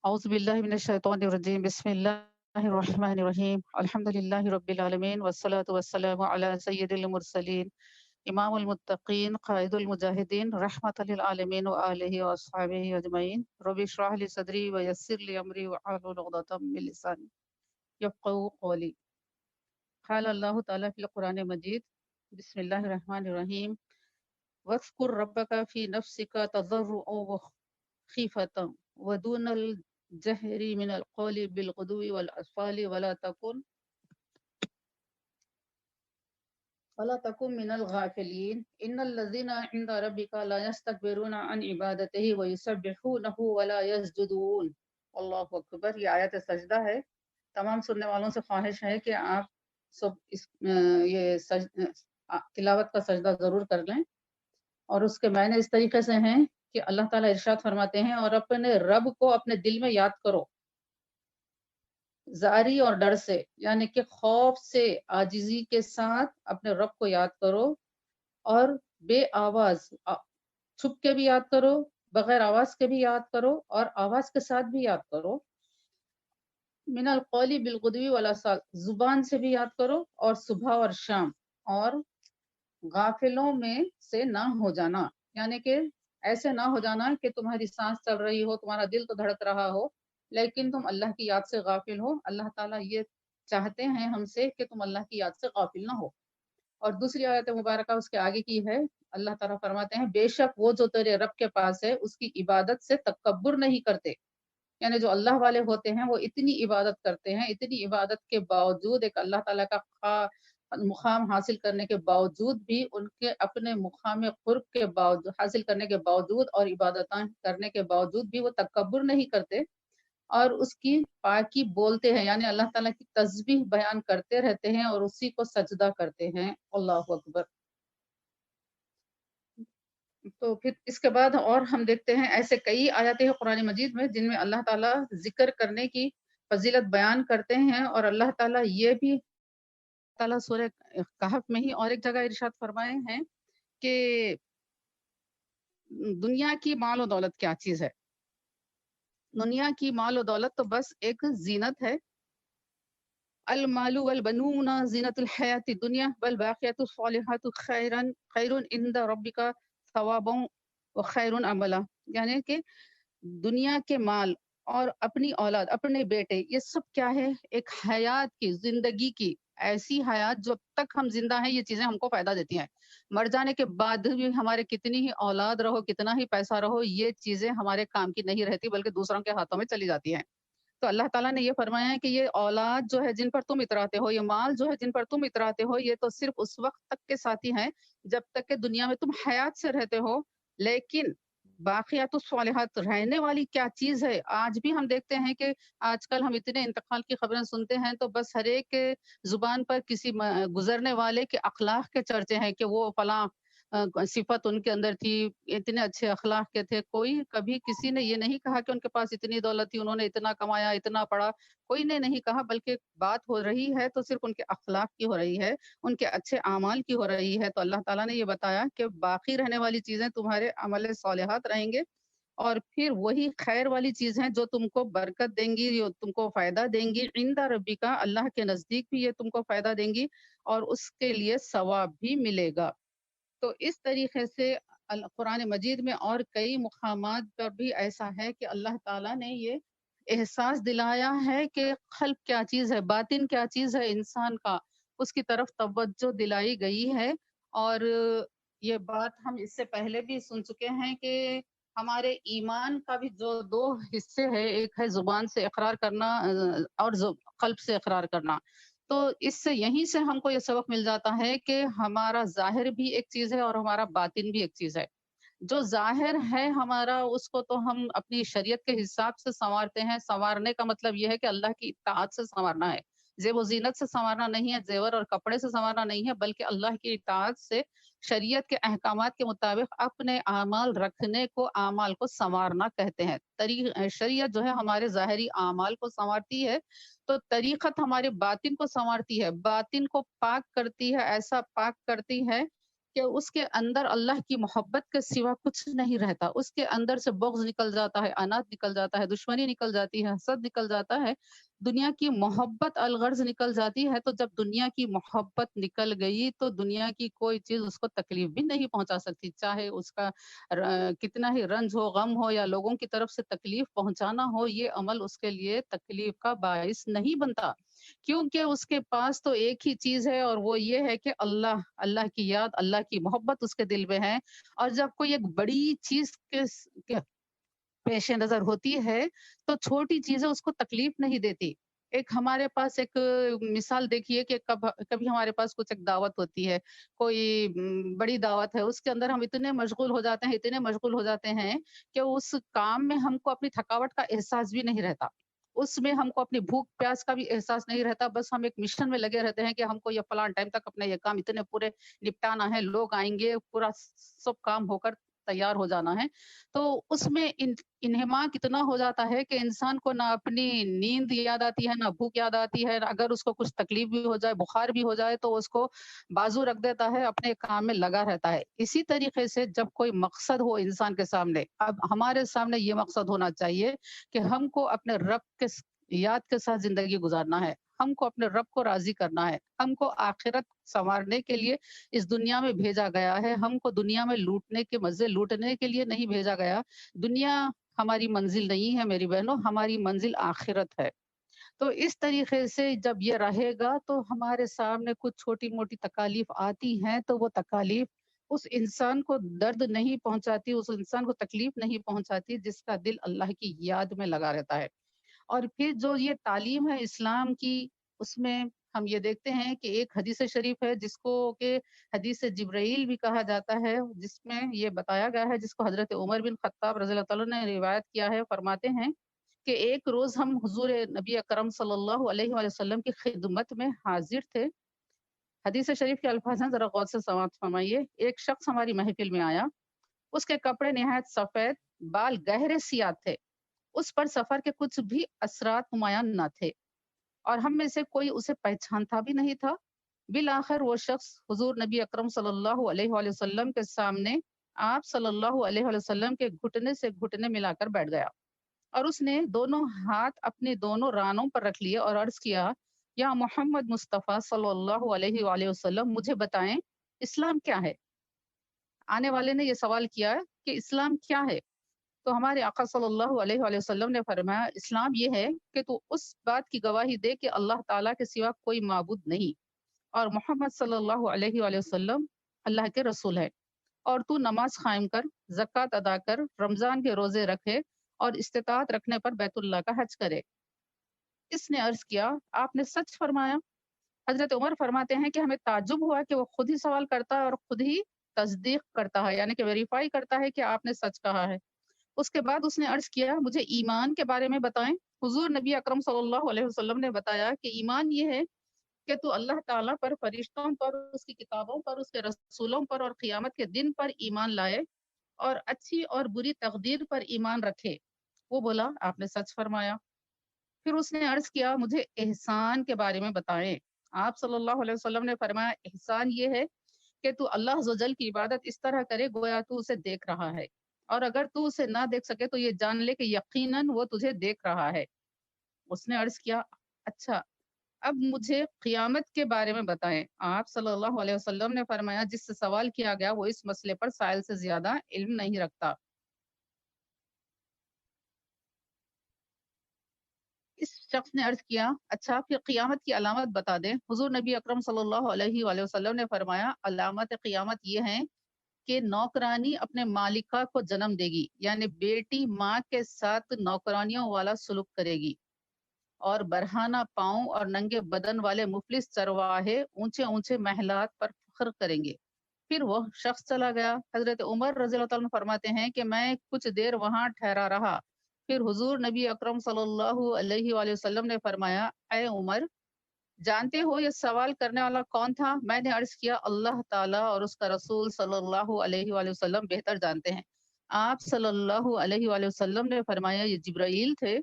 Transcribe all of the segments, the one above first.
أعوذ بالله من الشيطان الرجيم بسم الله الرحمن الرحيم الحمد لله رب العالمين والصلاة والسلام على سيد المرسلين إمام المتقين قائد المجاهدين رحمة للعالمين وآله وأصحابه أجمعين رب اشرح لي صدري ويسر لي أمري واحلل عقدة من لساني يفقهوا قولي. قال الله تعالى في القرآن المجيد بسم الله الرحمن الرحيم واذكر ربك في نفسك تضرعا وخيفة ودون الجهر من القول بالغدو والأسفال ولا تكن من الغافلين إن الذين عند ربك لا يستكبرون عن عبادته ويسبحونه ولا يسجدون. اللہ اکبر. یہ آیت سجدہ ہے. تمام سننے والوں سے خواہش ہے کہ آپ سب یہ تلاوت کا سجدہ ضرور کر لیں، اور اس کے معنی اس طریقے سے ہیں کہ اللہ تعالیٰ ارشاد فرماتے ہیں اور اپنے رب کو اپنے دل میں یاد کرو، زاری اور ڈر سے، یعنی کہ خوف سے، عاجزی کے ساتھ اپنے رب کو یاد کرو، اور بے آواز چھپ کے بھی یاد کرو، بغیر آواز کے بھی یاد کرو، اور آواز کے ساتھ بھی یاد کرو. من القولی بالغدوی والآصال، زبان سے بھی یاد کرو اور صبح اور شام، اور غافلوں میں سے نہ ہو جانا، یعنی کہ ایسے نہ ہو جانا کہ تمہاری سانس چل رہی ہو، تمہارا دل تو دھڑک رہا ہو، لیکن تم اللہ کی یاد سے غافل ہو. اللہ تعالیٰ یہ چاہتے ہیں ہم سے کہ تم اللہ کی یاد سے غافل نہ ہو. اور دوسری آیت مبارکہ اس کے آگے کی ہے. اللہ تعالیٰ فرماتے ہیں بے شک وہ جو تیرے رب کے پاس ہے اس کی عبادت سے تکبر نہیں کرتے، یعنی جو اللہ والے ہوتے ہیں وہ اتنی عبادت کرتے ہیں، اتنی عبادت کے باوجود، ایک اللہ تعالیٰ کا مقام حاصل کرنے کے باوجود بھی، ان کے اپنے مقام قرب کے باوجود حاصل کرنے کے باوجود اور عبادتیں کرنے کے باوجود بھی وہ تکبر نہیں کرتے، اور اس کی پاکی بولتے ہیں، یعنی اللہ تعالیٰ کی تسبیح بیان کرتے رہتے ہیں اور اسی کو سجدہ کرتے ہیں. اللہ اکبر. تو پھر اس کے بعد اور ہم دیکھتے ہیں ایسے کئی آیاتیں ہیں قرآن مجید میں جن میں اللہ تعالیٰ ذکر کرنے کی فضیلت بیان کرتے ہیں، اور اللہ تعالیٰ یہ بھی تعالیٰ سورہ کہف میں ہی اور ایک جگہ ارشاد فرمائے ہیں کہ دنیا کی مال و دولت کیا چیز ہے. دنیا کی مال و دولت تو بس ایک زینت ہے. المال والبنون زینت الحیات الدنیا والباقیات الصالحات خیر عند ربک ثوابا وخیر عملا، یعنی کہ دنیا کے مال اور اپنی اولاد، اپنے بیٹے، یہ سب کیا ہے؟ ایک حیات کی، زندگی کی ایسی حیات جب تک ہم زندہ ہیں یہ چیزیں ہم کو فائدہ دیتی ہیں. مر جانے کے بعد بھی ہمارے کتنی ہی اولاد رہو، کتنا ہی پیسہ رہو، یہ چیزیں ہمارے کام کی نہیں رہتی بلکہ دوسروں کے ہاتھوں میں چلی جاتی ہیں. تو اللہ تعالیٰ نے یہ فرمایا ہے کہ یہ اولاد جو ہے جن پر تم اتراتے ہو، یہ مال جو ہے جن پر تم اتراتے ہو، یہ تو صرف اس وقت تک کے ساتھی ہیں جب تک کہ دنیا میں تم حیات سے رہتے ہو. لیکن باقیات الصالحات، رہنے والی کیا چیز ہے؟ آج بھی ہم دیکھتے ہیں کہ آج کل ہم اتنے انتقال کی خبریں سنتے ہیں تو بس ہر ایک کے زبان پر کسی گزرنے والے کے اخلاق کے چرچے ہیں کہ وہ فلاں صفت ان کے اندر تھی، اتنے اچھے اخلاق کے تھے. کوئی کبھی کسی نے یہ نہیں کہا کہ ان کے پاس اتنی دولت تھی، انہوں نے اتنا کمایا، اتنا پڑھا، کوئی نے نہیں کہا، بلکہ بات ہو رہی ہے تو صرف ان کے اخلاق کی ہو رہی ہے، ان کے اچھے اعمال کی ہو رہی ہے. تو اللہ تعالیٰ نے یہ بتایا کہ باقی رہنے والی چیزیں تمہارے عمل صالحات رہیں گے، اور پھر وہی خیر والی چیز ہیں جو تم کو برکت دیں گی، جو تم کو فائدہ دیں گی. عند ربک، اللہ کے نزدیک بھی یہ تم کو فائدہ دیں گی اور اس کے لیے ثواب بھی ملے گا. تو اس طریقے سے قرآن مجید میں اور کئی مقامات پر بھی ایسا ہے کہ اللہ تعالیٰ نے یہ احساس دلایا ہے کہ قلب کیا چیز ہے، باطن کیا چیز ہے انسان کا، اس کی طرف توجہ دلائی گئی ہے. اور یہ بات ہم اس سے پہلے بھی سن چکے ہیں کہ ہمارے ایمان کا بھی جو دو حصے ہیں، ایک ہے زبان سے اقرار کرنا اور قلب سے اقرار کرنا. تو اس سے یہیں سے ہم کو یہ سبق مل جاتا ہے کہ ہمارا ظاہر بھی ایک چیز ہے اور ہمارا باطن بھی ایک چیز ہے. جو ظاہر ہے ہمارا، اس کو تو ہم اپنی شریعت کے حساب سے سنوارتے ہیں. سنوارنے کا مطلب یہ ہے کہ اللہ کی اطاعت سے سنوارنا ہے، زیب و زینت سے سنوارنا نہیں ہے، زیور اور کپڑے سے سنوارنا نہیں ہے، بلکہ اللہ کی اطاعت سے، شریعت کے احکامات کے مطابق اپنے اعمال رکھنے کو اعمال کو سنوارنا کہتے ہیں. شریعت جو ہے ہمارے ظاہری اعمال کو سنوارتی ہے، تو طریقت ہمارے باطن کو سنوارتی ہے، باطن کو پاک کرتی ہے، ایسا پاک کرتی ہے کہ اس کے اندر اللہ کی محبت کے سوا کچھ نہیں رہتا، اس کے اندر سے بغض نکل جاتا ہے، عناد نکل جاتا ہے، دشمنی نکل جاتی ہے، حسد نکل جاتا ہے، دنیا کی محبت الغرض نکل جاتی ہے۔ تو جب دنیا کی محبت نکل گئی تو دنیا کی کوئی چیز اس کو تکلیف بھی نہیں پہنچا سکتی، چاہے اس کا کتنا ہی رنج ہو، غم ہو یا لوگوں کی طرف سے تکلیف پہنچانا ہو، یہ عمل اس کے لیے تکلیف کا باعث نہیں بنتا، کیونکہ اس کے پاس تو ایک ہی چیز ہے اور وہ یہ ہے کہ اللہ کی یاد، اللہ کی محبت اس کے دل میں ہے۔ اور جب کوئی ایک بڑی چیز کے پیش نظر ہوتی ہے تو چھوٹی چیزیں اس کو تکلیف نہیں دیتی۔ ایک ہمارے پاس ایک مثال دیکھیے کہ کبھی ہمارے پاس کچھ ایک دعوت ہوتی ہے، کوئی بڑی دعوت ہے، اس کے اندر ہم اتنے مشغول ہو جاتے ہیں، اتنے مشغول ہو جاتے ہیں کہ اس کام میں ہم کو اپنی تھکاوٹ کا احساس بھی نہیں رہتا۔ اس میں ہم کو اپنی بھوک پیاس کا بھی احساس نہیں رہتا، بس ہم ایک مشن میں لگے رہتے ہیں کہ ہم کو یہ فلاں ٹائم تک اپنے یہ کام اتنے پورے نپٹانا ہے، لوگ آئیں گے، پورا سب کام ہو کر تیار ہو جانا ہے۔ تو اس میں انہماک اتنا ہو جاتا ہے کہ انسان کو نہ اپنی نیند یاد آتی ہے، نہ بھوک یاد آتی ہے، اگر اس کو کچھ تکلیف بھی ہو جائے، بخار بھی ہو جائے تو اس کو بازو رکھ دیتا ہے، اپنے کام میں لگا رہتا ہے۔ اسی طریقے سے جب کوئی مقصد ہو انسان کے سامنے، اب ہمارے سامنے یہ مقصد ہونا چاہیے کہ ہم کو اپنے رب کے یاد کے ساتھ زندگی گزارنا ہے، ہم کو اپنے رب کو راضی کرنا ہے، ہم کو آخرت سنوارنے کے لیے اس دنیا میں بھیجا گیا ہے، ہم کو دنیا میں لوٹنے کے مزے لوٹنے کے لیے نہیں بھیجا گیا۔ دنیا ہماری منزل نہیں ہے میری بہنوں، ہماری منزل آخرت ہے۔ تو اس طریقے سے جب یہ رہے گا تو ہمارے سامنے کچھ چھوٹی موٹی تکالیف آتی ہیں تو وہ تکالیف اس انسان کو درد نہیں پہنچاتی، اس انسان کو تکلیف نہیں پہنچاتی جس کا دل اللہ کی یاد میں لگا رہتا ہے۔ اور پھر جو یہ تعلیم ہے اسلام کی، اس میں ہم یہ دیکھتے ہیں کہ ایک حدیث شریف ہے جس کو کہ حدیث جبرائیل بھی کہا جاتا ہے، جس میں یہ بتایا گیا ہے، جس کو حضرت عمر بن خطاب رضی اللہ تعالیٰ نے روایت کیا ہے، فرماتے ہیں کہ ایک روز ہم حضور نبی اکرم صلی اللہ علیہ وآلہ وسلم کی خدمت میں حاضر تھے۔ حدیث شریف کے الفاظ ہیں، ذرا غور سے سماعت فرمائیے۔ ایک شخص ہماری محفل میں آیا، اس کے کپڑے نہایت سفید، بال گہرے سیاہ تھے، اس پر سفر کے کچھ بھی اثرات نمایاں نہ تھے اور ہم میں سے کوئی اسے پہچانتا بھی نہیں تھا۔ بالآخر وہ شخص حضور نبی اکرم صلی اللہ علیہ وآلہ وسلم کے سامنے آپ صلی اللہ علیہ وآلہ وسلم کے گھٹنے سے گھٹنے ملا کر بیٹھ گیا اور اس نے دونوں ہاتھ اپنے دونوں رانوں پر رکھ لیے اور عرض کیا، یا محمد مصطفیٰ صلی اللہ علیہ وآلہ وسلم، مجھے بتائیں اسلام کیا ہے؟ آنے والے نے یہ سوال کیا کہ اسلام کیا ہے؟ تو ہمارے آقا صلی اللہ علیہ وآلہ وسلم نے فرمایا، اسلام یہ ہے کہ تو اس بات کی گواہی دے کہ اللہ تعالیٰ کے سوا کوئی معبود نہیں اور محمد صلی اللہ علیہ وآلہ وسلم اللہ کے رسول ہے، اور تو نماز قائم کر، زکوٰۃ ادا کر، رمضان کے روزے رکھے اور استطاعت رکھنے پر بیت اللہ کا حج کرے۔ اس نے عرض کیا، آپ نے سچ فرمایا۔ حضرت عمر فرماتے ہیں کہ ہمیں تعجب ہوا کہ وہ خود ہی سوال کرتا ہے اور خود ہی تصدیق کرتا ہے، یعنی کہ ویریفائی کرتا ہے کہ آپ نے سچ کہا ہے۔ اس کے بعد اس نے عرض کیا، مجھے ایمان کے بارے میں بتائیں۔ حضور نبی اکرم صلی اللہ علیہ وسلم نے بتایا کہ ایمان یہ ہے کہ تو اللہ تعالیٰ پر، فرشتوں پر، اس کی کتابوں پر، اس کے رسولوں پر اور قیامت کے دن پر ایمان لائے اور اچھی اور بری تقدیر پر ایمان رکھے۔ وہ بولا، آپ نے سچ فرمایا۔ پھر اس نے عرض کیا، مجھے احسان کے بارے میں بتائیں۔ آپ صلی اللہ علیہ وسلم نے فرمایا، احسان یہ ہے کہ تو اللہ عز و جل کی عبادت اس طرح کرے گویا تو اسے دیکھ رہا ہے، اور اگر تو اسے نہ دیکھ سکے تو یہ جان لے کہ یقیناً وہ تجھے دیکھ رہا ہے۔ اس نے عرض کیا، اچھا، اب مجھے قیامت کے بارے میں بتائیں۔ آپ صلی اللہ علیہ وسلم نے فرمایا، جس سے سوال کیا گیا وہ اس مسئلے پر سائل سے زیادہ علم نہیں رکھتا۔ اس شخص نے عرض کیا، اچھا پھر قیامت کی علامت بتا دیں۔ حضور نبی اکرم صلی اللہ علیہ وآلہ وسلم نے فرمایا، علامت قیامت یہ ہیں کہ نوکرانی اپنے مالکہ کو جنم دے گی، یعنی بیٹی ماں کے ساتھ نوکرانیوں والا سلوک کرے گی، اور برہانہ پاؤں اور ننگے بدن والے مفلس چرواہے اونچے اونچے محلات پر فخر کریں گے۔ پھر وہ شخص چلا گیا۔ حضرت عمر رضی اللہ تعالیٰ عنہ فرماتے ہیں کہ میں کچھ دیر وہاں ٹھہرا رہا، پھر حضور نبی اکرم صلی اللہ علیہ وآلہ وسلم نے فرمایا، اے عمر، جانتے ہو یہ سوال کرنے والا کون تھا؟ میں نے عرض کیا، اللہ تعالیٰ اور اس کا رسول صلی اللہ علیہ وآلہ وسلم بہتر جانتے ہیں۔ آپ صلی اللہ علیہ وآلہ وسلم نے فرمایا، یہ جبرائیل تھے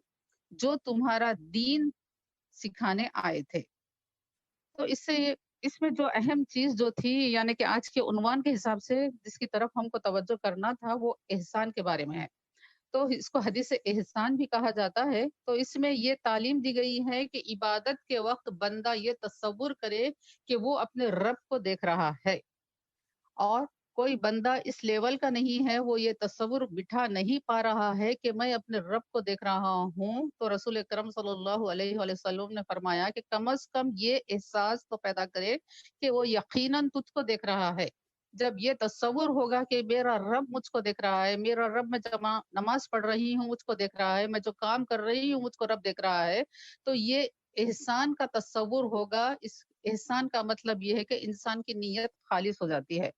جو تمہارا دین سکھانے آئے تھے۔ تو اس سے یہ اس میں جو اہم چیز جو تھی یعنی کہ آج کے عنوان کے حساب سے جس کی طرف ہم کو توجہ کرنا تھا وہ احسان کے بارے میں ہے۔ تو اس کو حدیث احسان بھی کہا جاتا ہے۔ تو اس میں یہ تعلیم دی گئی ہے کہ عبادت کے وقت بندہ یہ تصور کرے کہ وہ اپنے رب کو دیکھ رہا ہے، اور کوئی بندہ اس لیول کا نہیں ہے، وہ یہ تصور بٹھا نہیں پا رہا ہے کہ میں اپنے رب کو دیکھ رہا ہوں، تو رسول اکرم صلی اللہ علیہ وآلہ وسلم نے فرمایا کہ کم از کم یہ احساس تو پیدا کرے کہ وہ یقیناً تجھ کو دیکھ رہا ہے۔ جب یہ تصور ہوگا کہ میرا رب مجھ کو دیکھ رہا ہے، میرا رب میں جب نماز پڑھ رہی ہوں مجھ کو دیکھ رہا ہے، میں جو کام کر رہی ہوں مجھ کو رب دیکھ رہا ہے، تو یہ احسان کا تصور ہوگا۔ اس احسان کا مطلب یہ ہے کہ انسان کی نیت خالص ہو جاتی ہے۔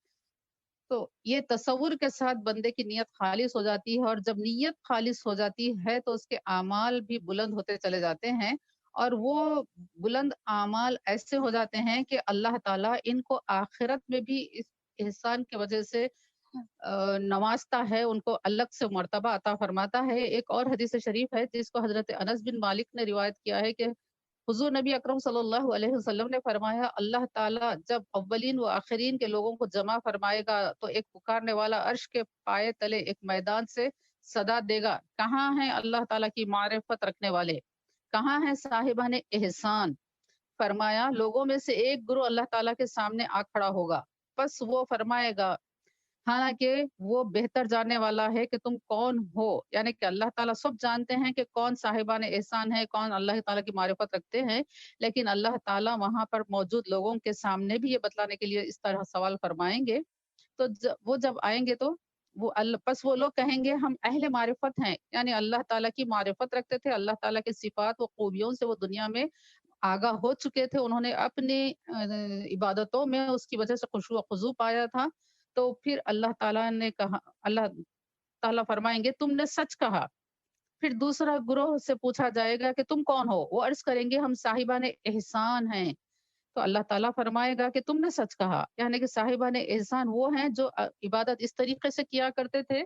تو یہ تصور کے ساتھ بندے کی نیت خالص ہو جاتی ہے، اور جب نیت خالص ہو جاتی ہے تو اس کے اعمال بھی بلند ہوتے چلے جاتے ہیں، اور وہ بلند اعمال ایسے ہو جاتے ہیں کہ اللہ تعالیٰ ان کو آخرت میں بھی اس احسان کی وجہ سے نوازتا ہے، ان کو الگ سے مرتبہ عطا فرماتا ہے۔ ایک اور حدیث شریف ہے جس کو حضرت انس بن مالک نے روایت کیا ہے کہ حضور نبی اکرم صلی اللہ علیہ وسلم نے فرمایا، اللہ تعالیٰ جب اولین و آخرین کے لوگوں کو جمع فرمائے گا تو ایک پکارنے والا عرش کے پائے تلے ایک میدان سے صدا دے گا، کہاں ہیں اللہ تعالیٰ کی معرفت رکھنے والے، کہاں ہیں صاحبان احسان؟ فرمایا لوگوں میں سے ایک گروہ اللہ تعالیٰ کے سامنے آ کھڑا ہوگا، پس وہ فرمائے گا، حالانکہ وہ بہتر جاننے والا ہے کہ تم کون ہو، یعنی کہ اللہ تعالیٰ سب جانتے ہیں کہ کون صاحبان احسان ہے، کون اللہ تعالیٰ کی معرفت رکھتے ہیں، لیکن اللہ تعالیٰ وہاں پر موجود لوگوں کے سامنے بھی یہ بتلانے کے لیے اس طرح سوال فرمائیں گے۔ تو وہ جب آئیں گے تو پس وہ لوگ کہیں گے ہم اہل معرفت ہیں، یعنی اللہ تعالیٰ کی معرفت رکھتے تھے، اللہ تعالیٰ کے صفات و خوبیوں سے وہ دنیا میں آگاہ ہو چکے تھے، انہوں نے اپنی عبادتوں میں اس کی وجہ سے خشوع و خضوع پایا تھا۔ تو پھر اللہ تعالیٰ نے کہا، اللہ تعالیٰ فرمائیں گے تم نے سچ کہا۔ پھر دوسرا گروہ سے پوچھا جائے گا کہ تم کون ہو؟ وہ عرض کریں گے ہم صاحبان احسان ہیں۔ تو اللہ تعالیٰ فرمائے گا کہ تم نے سچ کہا، یعنی کہ صاحبان احسان وہ ہیں جو عبادت اس طریقے سے کیا کرتے تھے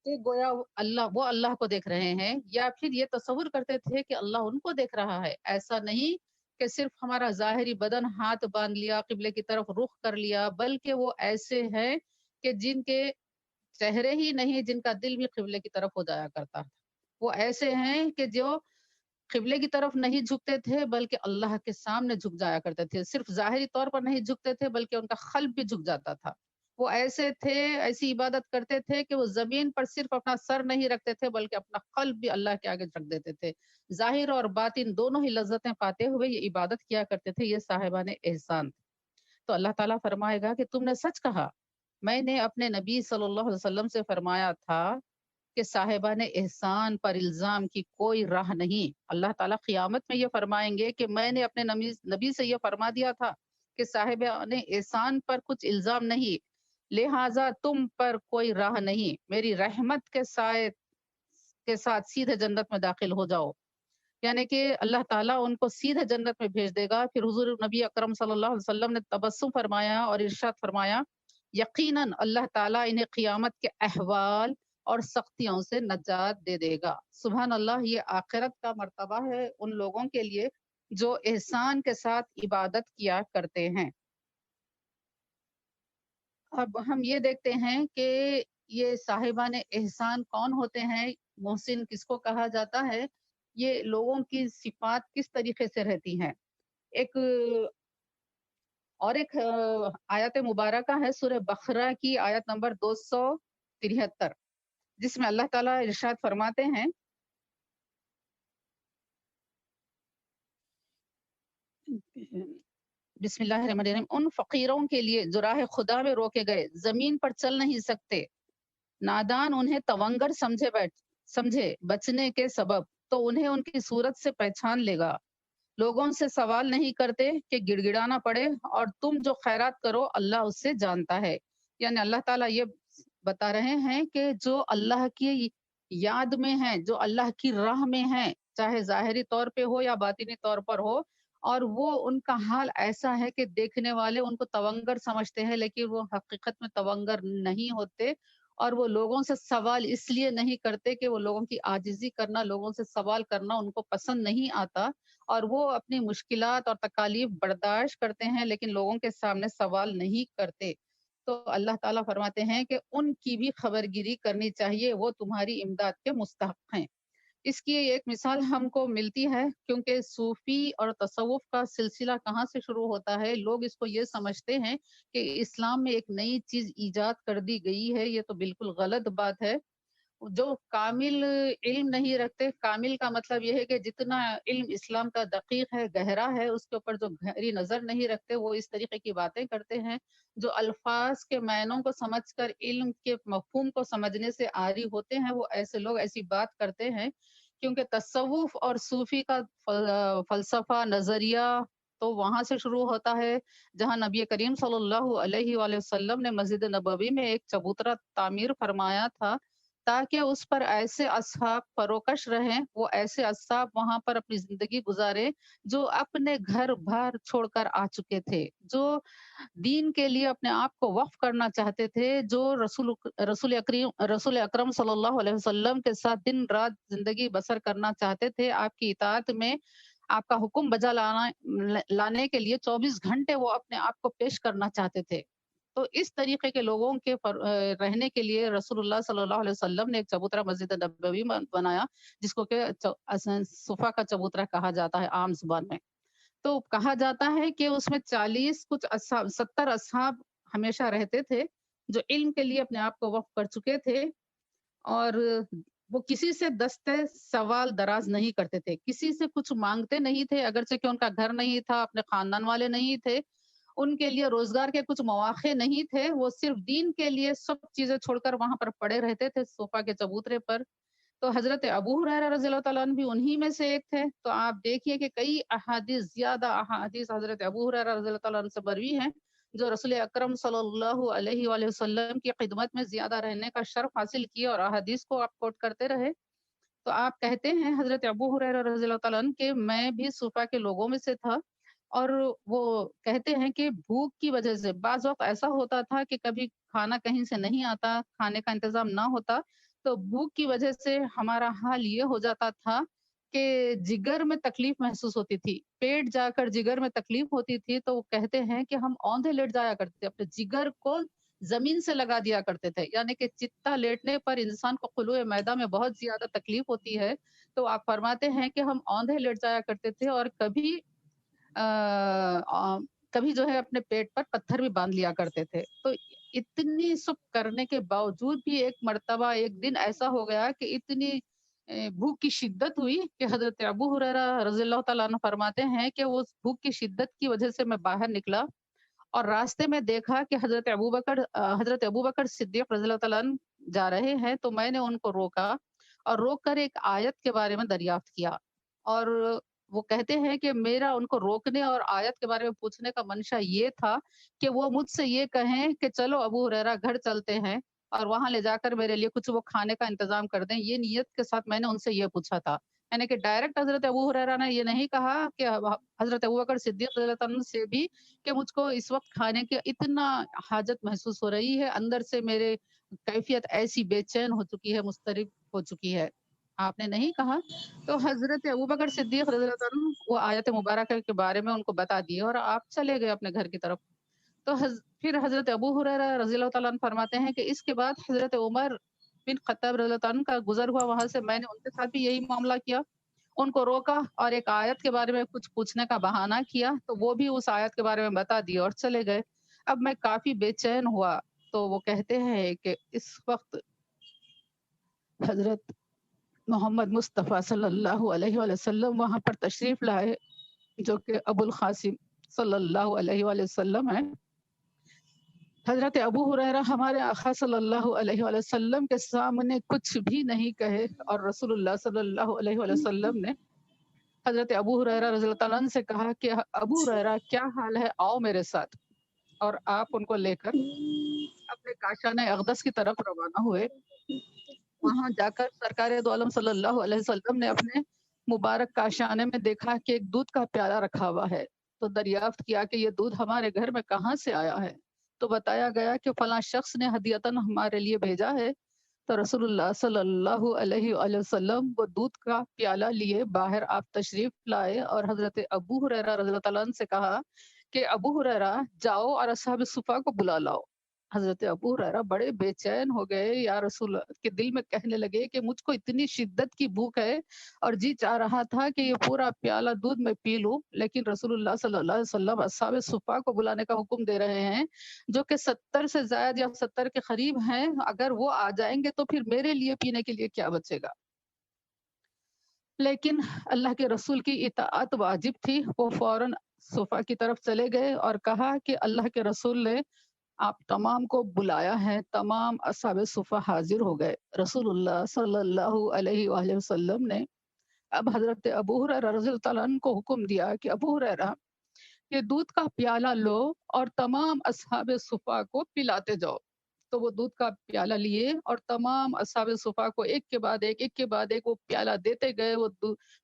کہ گویا وہ اللہ کو دیکھ رہے ہیں، یا پھر یہ تصور کرتے تھے کہ اللہ ان کو دیکھ رہا ہے۔ ایسا نہیں کہ صرف ہمارا ظاہری بدن ہاتھ باندھ لیا، قبلے کی طرف رخ کر لیا، بلکہ وہ ایسے ہیں کہ جن کے چہرے ہی نہیں، جن کا دل بھی قبلے کی طرف ہو جایا کرتا تھا۔ وہ ایسے ہیں کہ جو قبلے کی طرف نہیں جھکتے تھے بلکہ اللہ کے سامنے جھک جایا کرتے تھے، صرف ظاہری طور پر نہیں جھکتے تھے بلکہ ان کا قلب بھی جھک جاتا تھا۔ وہ ایسے تھے، ایسی عبادت کرتے تھے کہ وہ زمین پر صرف اپنا سر نہیں رکھتے تھے بلکہ اپنا قلب بھی اللہ کے آگے رکھ دیتے تھے، ظاہر اور باطن دونوں ہی لذتیں پاتے ہوئے یہ عبادت کیا کرتے تھے، یہ صاحبان احسان تھے۔ تو اللہ تعالیٰ فرمائے گا کہ تم نے سچ کہا، میں نے اپنے نبی صلی اللہ علیہ وسلم سے فرمایا تھا کہ صاحبان احسان پر الزام کی کوئی راہ نہیں۔ اللہ تعالیٰ قیامت میں یہ فرمائیں گے کہ میں نے اپنے نبی سے یہ فرما دیا تھا کہ صاحبان احسان پر کچھ الزام نہیں، لہٰذا تم پر کوئی راہ نہیں، میری رحمت کے سائے کے ساتھ سیدھے جنت میں داخل ہو جاؤ، یعنی کہ اللہ تعالیٰ ان کو سیدھے جنت میں بھیج دے گا۔ پھر حضور نبی اکرم صلی اللہ علیہ وسلم نے تبسم فرمایا اور ارشاد فرمایا، یقیناً اللہ تعالیٰ انہیں قیامت کے احوال اور سختیوں سے نجات دے دے گا۔ سبحان اللہ، یہ آخرت کا مرتبہ ہے ان لوگوں کے لیے جو احسان کے ساتھ عبادت کیا کرتے ہیں۔ اب ہم یہ دیکھتے ہیں کہ یہ صاحبان احسان کون ہوتے ہیں، محسن کس کو کہا جاتا ہے، یہ لوگوں کی صفات کس طریقے سے رہتی ہیں۔ ایک اور ایک آیت مبارکہ ہے سورہ بقرہ کی آیت نمبر 273، جس میں اللہ تعالیٰ ارشاد فرماتے ہیں، بسم اللہ الرحمن الرحیم، ان فقیروں کے لیے جو راہ خدا میں روکے گئے، زمین پر چل نہیں سکتے، نادان انہیں تونگر سمجھے بچنے کے سبب، تو انہیں ان کی صورت سے پہچان لے گا۔ لوگوں سے سوال نہیں کرتے کہ گڑ گڑانا پڑے، اور تم جو خیرات کرو اللہ اس سے جانتا ہے۔ یعنی اللہ تعالیٰ یہ بتا رہے ہیں کہ جو اللہ کی یاد میں ہیں، جو اللہ کی راہ میں ہیں، چاہے ظاہری طور پہ ہو یا باطنی طور پر ہو، اور وہ ان کا حال ایسا ہے کہ دیکھنے والے ان کو تونگر سمجھتے ہیں لیکن وہ حقیقت میں تونگر نہیں ہوتے، اور وہ لوگوں سے سوال اس لیے نہیں کرتے کہ وہ لوگوں کی عاجزی کرنا، لوگوں سے سوال کرنا ان کو پسند نہیں آتا، اور وہ اپنی مشکلات اور تکالیف برداشت کرتے ہیں لیکن لوگوں کے سامنے سوال نہیں کرتے۔ تو اللہ تعالیٰ فرماتے ہیں کہ ان کی بھی خبرگیری کرنی چاہیے، وہ تمہاری امداد کے مستحق ہیں۔ اس کی ایک مثال ہم کو ملتی ہے، کیونکہ صوفی اور تصوف کا سلسلہ کہاں سے شروع ہوتا ہے؟ لوگ اس کو یہ سمجھتے ہیں کہ اسلام میں ایک نئی چیز ایجاد کر دی گئی ہے، یہ تو بالکل غلط بات ہے۔ جو کامل علم نہیں رکھتے، کامل کا مطلب یہ ہے کہ جتنا علم اسلام کا دقیق ہے، گہرا ہے، اس کے اوپر جو گہری نظر نہیں رکھتے، وہ اس طریقے کی باتیں کرتے ہیں۔ جو الفاظ کے معنوں کو سمجھ کر علم کے مفہوم کو سمجھنے سے عاری ہوتے ہیں، وہ ایسے لوگ ایسی بات کرتے ہیں، کیونکہ تصوف اور صوفی کا فلسفہ نظریہ تو وہاں سے شروع ہوتا ہے جہاں نبی کریم صلی اللہ علیہ وآلہ وسلم نے مسجد نبوی میں ایک چبوترا تعمیر فرمایا تھا، تاکہ اس پر ایسے اصحاب فروکش رہیں، وہ ایسے اصحاب وہاں پر اپنی زندگی گزارے جو اپنے گھر بار چھوڑ کر آ چکے تھے، جو دین کے لیے اپنے آپ کو وقف کرنا چاہتے تھے، جو رسول اکرم صلی اللہ علیہ وسلم کے ساتھ دن رات زندگی بسر کرنا چاہتے تھے، آپ کی اطاعت میں آپ کا حکم بجا لانے کے لیے 24 گھنٹے وہ اپنے آپ کو پیش کرنا چاہتے تھے۔ تو اس طریقے کے لوگوں کے رہنے کے لیے رسول اللہ صلی اللہ علیہ وسلم نے ایک چبوترا مسجد نبوی بنایا، جس کو کہ صفا کا چبوترا کہا جاتا ہے عام زبان میں۔ تو کہا جاتا ہے کہ اس میں 40 کچھ اصحاب 70 اصحاب ہمیشہ رہتے تھے، جو علم کے لیے اپنے آپ کو وقف کر چکے تھے، اور وہ کسی سے دستے سوال دراز نہیں کرتے تھے، کسی سے کچھ مانگتے نہیں تھے، اگرچہ کہ ان کا گھر نہیں تھا، اپنے خاندان والے نہیں تھے، ان کے لیے روزگار کے کچھ مواقع نہیں تھے، وہ صرف دین کے لیے سب چیزیں چھوڑ کر وہاں پر پڑے رہتے تھے صوفہ کے چبوترے پر۔ تو حضرت ابو ہریرہ رضی اللہ تعالیٰ عنہ بھی انہی میں سے ایک تھے۔ تو آپ دیکھیے کہ کئی احادیث، زیادہ احادیث حضرت ابو ہریرہ رضی اللہ تعالیٰ عنہ سے مروی ہیں، جو رسول اکرم صلی اللہ علیہ وآلہ وسلم کی خدمت میں زیادہ رہنے کا شرف حاصل کیے، اور احادیث کو آپ کوٹ کرتے رہے۔ تو آپ کہتے ہیں حضرت ابو ہریرہ رضی اللہ تعالیٰ عنہ کہ میں بھی صوفہ کے لوگوں میں سے تھا، اور وہ کہتے ہیں کہ بھوک کی وجہ سے بعض وقت ایسا ہوتا تھا کہ کبھی کھانا کہیں سے نہیں آتا، کھانے کا انتظام نہ ہوتا، تو بھوک کی وجہ سے ہمارا حال یہ ہو جاتا تھا کہ جگر میں تکلیف محسوس ہوتی تھی، پیٹ جا کر جگر میں تکلیف ہوتی تھی، تو وہ کہتے ہیں کہ ہم اوندھے لیٹ جایا کرتے تھے، اپنے جگر کو زمین سے لگا دیا کرتے تھے، یعنی کہ چتا لیٹنے پر انسان کو خلوع معدہ میں بہت زیادہ تکلیف ہوتی ہے، تو آپ فرماتے ہیں کہ ہم اوندھے لیٹ جایا کرتے تھے، اور کبھی آ آ کبھی جو ہے اپنے پیٹ پر پتھر بھی باندھ لیا کرتے تھے۔ تو اتنی سب کرنے کے باوجود بھی ایک مرتبہ ایک دن ایسا ہو گیا کہ اتنی بھوک کی شدت ہوئی کہ حضرت ابو ہریرہ رضی اللہ تعالیٰ عنہ فرماتے ہیں کہ اس بھوک کی شدت کی وجہ سے میں باہر نکلا، اور راستے میں دیکھا کہ حضرت ابوبکر صدیق رضی اللہ تعالیٰ عنہ جا رہے ہیں، تو میں نے ان کو روکا، اور روک کر ایک آیت کے بارے میں دریافت کیا، اور وہ کہتے ہیں کہ میرا ان کو روکنے اور آیت کے بارے میں پوچھنے کا منشا یہ تھا کہ وہ مجھ سے یہ کہیں کہ چلو ابو ہریرہ گھر چلتے ہیں، اور وہاں لے جا کر میرے لیے کچھ وہ کھانے کا انتظام کر دیں، یہ نیت کے ساتھ میں نے ان سے یہ پوچھا تھا۔ یعنی کہ ڈائریکٹ حضرت ابو ہریرہ نے یہ نہیں کہا کہ حضرت ابوبکر صدیق رضی اللہ عنہ سے بھی کہ مجھ کو اس وقت کھانے کی اتنا حاجت محسوس ہو رہی ہے، اندر سے میرے کیفیت ایسی بے چین ہو چکی ہے، مضطرب ہو چکی ہے، آپ نے نہیں کہا۔ تو حضرت ابوبکر صدیق رضی اللہ عنہ وہ آیت مبارکہ کے بارے میں ان کو بتا دیے، اور آپ چلے گئے اپنے گھر کی طرف۔ تو پھر حضرت ابو ہریرہ رضی اللہ تعالیٰ عنہ فرماتے ہیں کہ اس کے بعد حضرت عمر بن خطاب رضی اللہ عنہ کا گزر ہوا وہاں سے، میں نے ان کے ساتھ بھی یہی معاملہ کیا، ان کو روکا اور ایک آیت کے بارے میں کچھ پوچھنے کا بہانہ کیا، تو وہ بھی اس آیت کے بارے میں بتا دیے اور چلے گئے۔ اب میں کافی بے چین ہوا، تو وہ کہتے ہیں کہ اس وقت حضرت محمد مصطفیٰ صلی اللہ علیہ وآلہ وسلم وہاں پر تشریف لائے، جو کہ ابو القاسم صلی اللہ علیہ وآلہ وسلم ہیں۔ حضرت ابو ہریرہ ہمارے آقا صلی اللہ علیہ وآلہ وسلم کے سامنے کچھ بھی نہیں کہے، اور رسول اللہ صلی اللہ علیہ وآلہ وسلم نے حضرت ابو ہریرہ رضی اللہ تعالیٰ عنہ سے کہا کہ ابو ہریرہ کیا حال ہے، آؤ میرے ساتھ، اور آپ ان کو لے کر اپنے کاشان اقدس کی طرف روانہ ہوئے۔ وہاں جا کر سرکار دو عالم صلی اللہ علیہ وسلم نے اپنے مبارک کاشانے میں دیکھا کہ ایک دودھ کا پیالہ رکھا ہوا ہے، تو دریافت کیا کہ یہ دودھ ہمارے گھر میں کہاں سے آیا ہے؟ تو بتایا گیا کہ فلاں شخص نے ہدیتاً ہمارے لیے بھیجا ہے۔ تو رسول اللہ صلی اللہ علیہ وآلہ وسلم وہ دودھ کا پیالہ لیے باہر آپ تشریف لائے اور حضرت ابو ہریرہ رضی اللہ تعالیٰ عنہ سے کہا کہ ابو ہریرہ جاؤ اور اصحاب صفا کو بلا لاؤ۔ حضرت ابو ہریرہ بڑے بے چین ہو گئے، یا رسول اللہ کے دل میں کہنے لگے کہ مجھ کو اتنی شدت کی بھوک ہے اور جی چاہ رہا تھا کہ یہ پورا پیالہ دودھ میں پی لوں، لیکن رسول اللہ صلی اللہ علیہ وسلم اصحاب صفا کو بلانے کا حکم دے رہے ہیں جو کہ 70 سے زائد یا 70 کے قریب ہیں، اگر وہ آ جائیں گے تو پھر میرے لیے پینے کے لیے کیا بچے گا۔ لیکن اللہ کے رسول کی اطاعت واجب تھی، وہ فوراً صفا کی طرف چلے گئے اور کہا کہ اللہ کے رسول نے آپ تمام کو بلایا ہے۔ تمام اصحاب صفا حاضر ہو گئے۔ رسول اللہ صلی اللہ علیہ وآلہ وسلم نے اب حضرت ابو ہریرہ رضی اللہ عنہ کو حکم دیا کہ ابو ہریرہ یہ دودھ کا پیالہ لو اور تمام اصحاب صفا کو پلاتے جاؤ۔ تو وہ دودھ کا پیالہ لیے اور تمام اصحاب صفا کو ایک کے بعد ایک وہ پیالہ دیتے گئے، وہ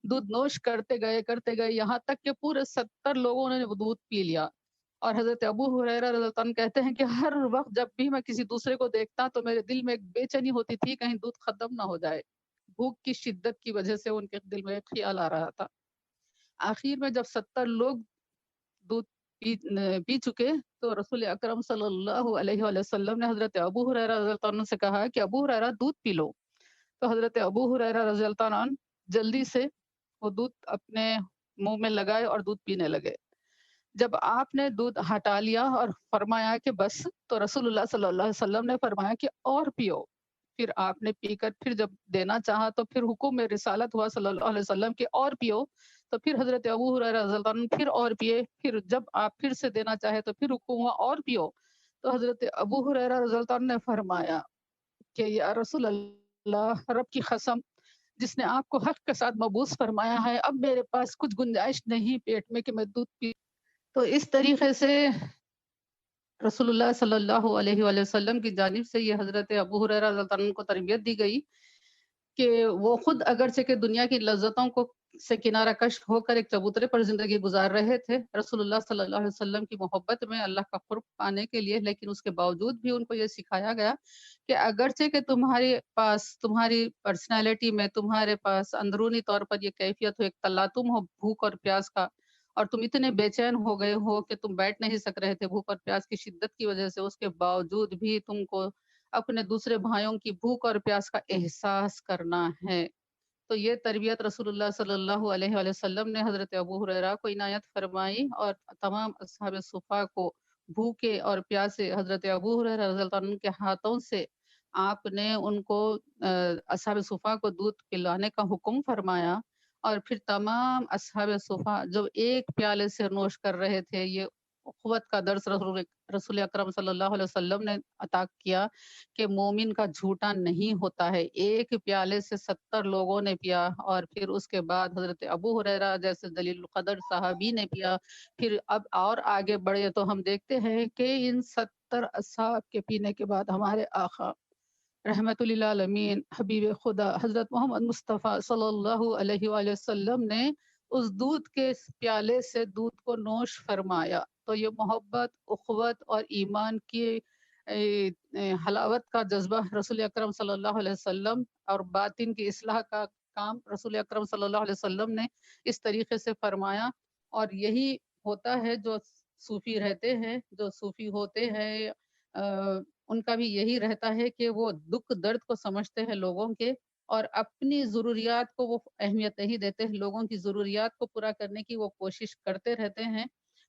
دودھ نوش کرتے گئے یہاں تک کہ پورے 70 لوگوں نے وہ دودھ پی لیا۔ اور حضرت ابو ہریرہ رضی اللہ عنہ کہتے ہیں کہ ہر وقت جب بھی میں کسی دوسرے کو دیکھتا تو میرے دل میں ایک بے چینی ہوتی تھی کہیں دودھ ختم نہ ہو جائے۔ بھوک کی شدت کی وجہ سے ان کے دل میں ایک خیال آ رہا تھا۔ آخر میں جب 70 لوگ دودھ پی چکے تو رسول اکرم صلی اللہ علیہ وآلہ وسلم نے حضرت ابو ہریرہ رضی اللہ عنہ سے کہا کہ ابو ہریرہ دودھ پی لو۔ تو حضرت ابو ہریرہ رضی اللہ عنہ جلدی سے وہ دودھ اپنے منہ میں لگائے اور دودھ پینے لگے۔ جب آپ نے دودھ ہٹا لیا اور فرمایا کہ بس، تو رسول اللہ صلی اللہ علیہ وسلم نے فرمایا کہ اور پیو۔ پھر آپ نے پی کر پھر جب دینا چاہا تو پھر حکم میں رسالت ہوا صلی اللہ علیہ وسلم کہ اور پیو۔ تو پھر حضرت ابو ہریرہ رضی اللہ عنہ پھر اور پیے، پھر جب آپ پھر سے دینا چاہے تو پھر حکم ہوا اور پیو۔ تو حضرت ابو ہریرہ رضی اللہ عنہ نے فرمایا کہ یا رسول اللہ، رب کی قسم جس نے آپ کو حق کے ساتھ مبعوث فرمایا ہے، اب میرے پاس کچھ گنجائش نہیں پیٹ میں کہ میں دودھ پی۔ تو اس طریقے سے رسول اللہ صلی اللہ علیہ وآلہ وسلم کی جانب سے یہ حضرت ابو ہریرہ رضی اللہ عنہ کو تربیت دی گئی کہ وہ خود اگرچہ کہ دنیا کی لذتوں کو سے کنارہ کش ہو کر ایک چبوترے پر زندگی گزار رہے تھے رسول اللہ صلی اللہ علیہ وسلم کی محبت میں اللہ کا قرب پانے کے لیے، لیکن اس کے باوجود بھی ان کو یہ سکھایا گیا کہ اگرچہ کہ تمہارے پاس تمہاری پرسنالٹی میں تمہارے پاس اندرونی طور پر یہ کیفیت ہو، ایک تلاطم ہو بھوک اور پیاس کا، اور تم اتنے بے چین ہو گئے ہو کہ تم بیٹھ نہیں سک رہے تھے بھوک اور پیاس کی شدت کی وجہ سے، اس کے باوجود بھی تم کو اپنے دوسرے بھائیوں کی بھوک اور پیاس کا احساس کرنا ہے۔ تو یہ تربیت رسول اللہ صلی اللہ علیہ وآلہ وسلم نے حضرت ابو ہریرہ کو عنایت فرمائی، اور تمام اصحاب صفا کو بھوکے اور پیاسے حضرت ابو ہریرہ رضی اللہ عنہ کے ہاتھوں سے آپ نے ان کو اصحاب صفا کو دودھ پلانے کا حکم فرمایا، اور پھر تمام اصحاب صفا جو ایک پیالے سے نوش کر رہے تھے، یہ اخوت کا درس رسول اکرم صلی اللہ علیہ وسلم نے عطا کیا کہ مومن کا جھوٹا نہیں ہوتا ہے۔ ایک پیالے سے 70 لوگوں نے پیا، اور پھر اس کے بعد حضرت ابو ہریرہ جیسے جلیل القدر صحابی نے پیا۔ پھر اب اور آگے بڑھے تو ہم دیکھتے ہیں کہ ان 70 اصحاب کے پینے کے بعد ہمارے آقا رحمت للعالمین حبیب خدا حضرت محمد مصطفیٰ صلی اللہ علیہ وآلہ وسلم نے اس دودھ کے پیالے سے دودھ کو نوش فرمایا۔ تو یہ محبت، اخوت اور ایمان کی حلاوت کا جذبہ رسول اکرم صلی اللہ علیہ وسلم اور باطن کی اصلاح کا کام رسول اکرم صلی اللہ علیہ وسلم نے اس طریقے سے فرمایا، اور یہی ہوتا ہے جو صوفی رہتے ہیں، جو صوفی ہوتے ہیں ان کا بھی یہی رہتا ہے کہ وہ دکھ درد کو سمجھتے ہیں لوگوں کے، اور اپنی ضروریات کو وہ اہمیت نہیں دیتے، لوگوں کی ضروریات کو پورا کرنے کی وہ کوشش کرتے رہتے ہیں۔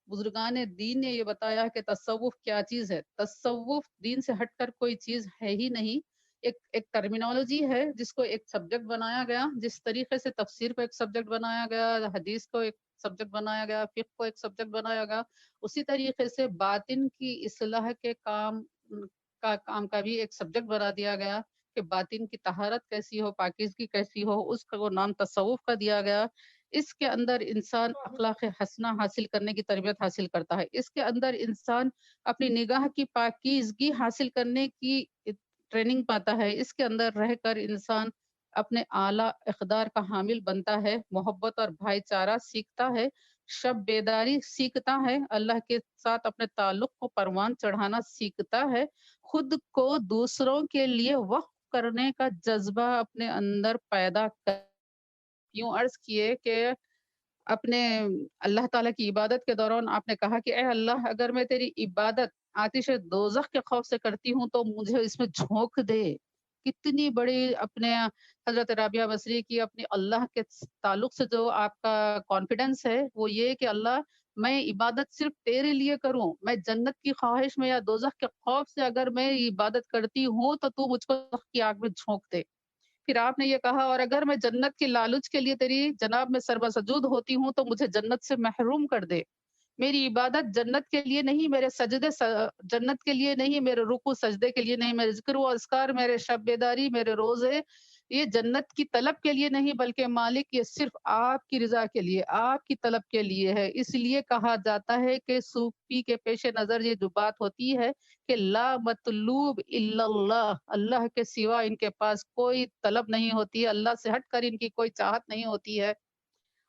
بزرگان دین نے یہ بتایا کہ تصوف کیا چیز ہے۔ تصوف دین سے ہٹ کر کوئی چیز ہے ہی نہیں، ایک ٹرمینالوجی ہے جس کو ایک سبجیکٹ بنایا گیا، جس طریقے سے تفسیر کو ایک سبجیکٹ بنایا گیا، حدیث کو ایک سبجیکٹ بنایا گیا، فقہ کو ایک سبجیکٹ بنایا گیا، اسی طریقے سے باطن کی اصلاح کے کام کا بھی ایک سبجیکٹ بنا دیا گیا کہ باطن کی طہارت کیسی ہو، پاکیزگی کیسی ہو، اس کا وہ نام تصوف کا دیا گیا۔ اس کے اندر انسان اخلاق حسنہ حاصل کرنے کی تربیت حاصل کرتا ہے، اس کے اندر انسان اپنی نگاہ کی پاکیزگی حاصل کرنے کی ٹریننگ پاتا ہے، اس کے اندر رہ کر انسان اپنے اعلیٰ اقدار کا حامل بنتا ہے، محبت اور بھائی چارہ سیکھتا ہے، شب بیداری سیکھتا ہے، اللہ کے ساتھ اپنے تعلق کو پروان چڑھانا سیکھتا ہے، خود کو دوسروں کے لیے وقف کرنے کا جذبہ اپنے اندر پیدا کر یوں عرض کیے کہ اپنے اللہ تعالیٰ کی عبادت کے دوران آپ نے کہا کہ اے اللہ اگر میں تیری عبادت آتش دوزخ کے خوف سے کرتی ہوں تو مجھے اس میں جھونک دے۔ کتنی بڑی اپنے حضرت رابعہ بصری کی اپنی اللہ کے تعلق سے جو آپ کا کانفیڈنس ہے وہ یہ کہ اللہ میں عبادت صرف تیرے لیے کروں، میں جنت کی خواہش میں یا دوزخ کے خوف سے اگر میں عبادت کرتی ہوں تو مجھ کو دوزخ کی آگ میں جھونک دے۔ پھر آپ نے یہ کہا اور اگر میں جنت کی لالچ کے لیے تیری جناب میں سربسجود ہوتی ہوں تو مجھے جنت سے محروم کر دے۔ میری عبادت جنت کے لیے نہیں، میرے سجدے جنت کے لیے نہیں، میرے رکوع سجدے کے لیے نہیں، میرے ذکر و اذکار، میرے شب بیداری، میرے روزے یہ جنت کی طلب کے لیے نہیں بلکہ مالک یہ صرف آپ کی رضا کے لیے، آپ کی طلب کے لیے ہے۔ اس لیے کہا جاتا ہے کہ صوفی کے پیش نظر یہ جو بات ہوتی ہے کہ لا مطلوب الا اللہ، اللہ کے سوا ان کے پاس کوئی طلب نہیں ہوتی ہے، اللہ سے ہٹ کر ان کی کوئی چاہت نہیں ہوتی ہے۔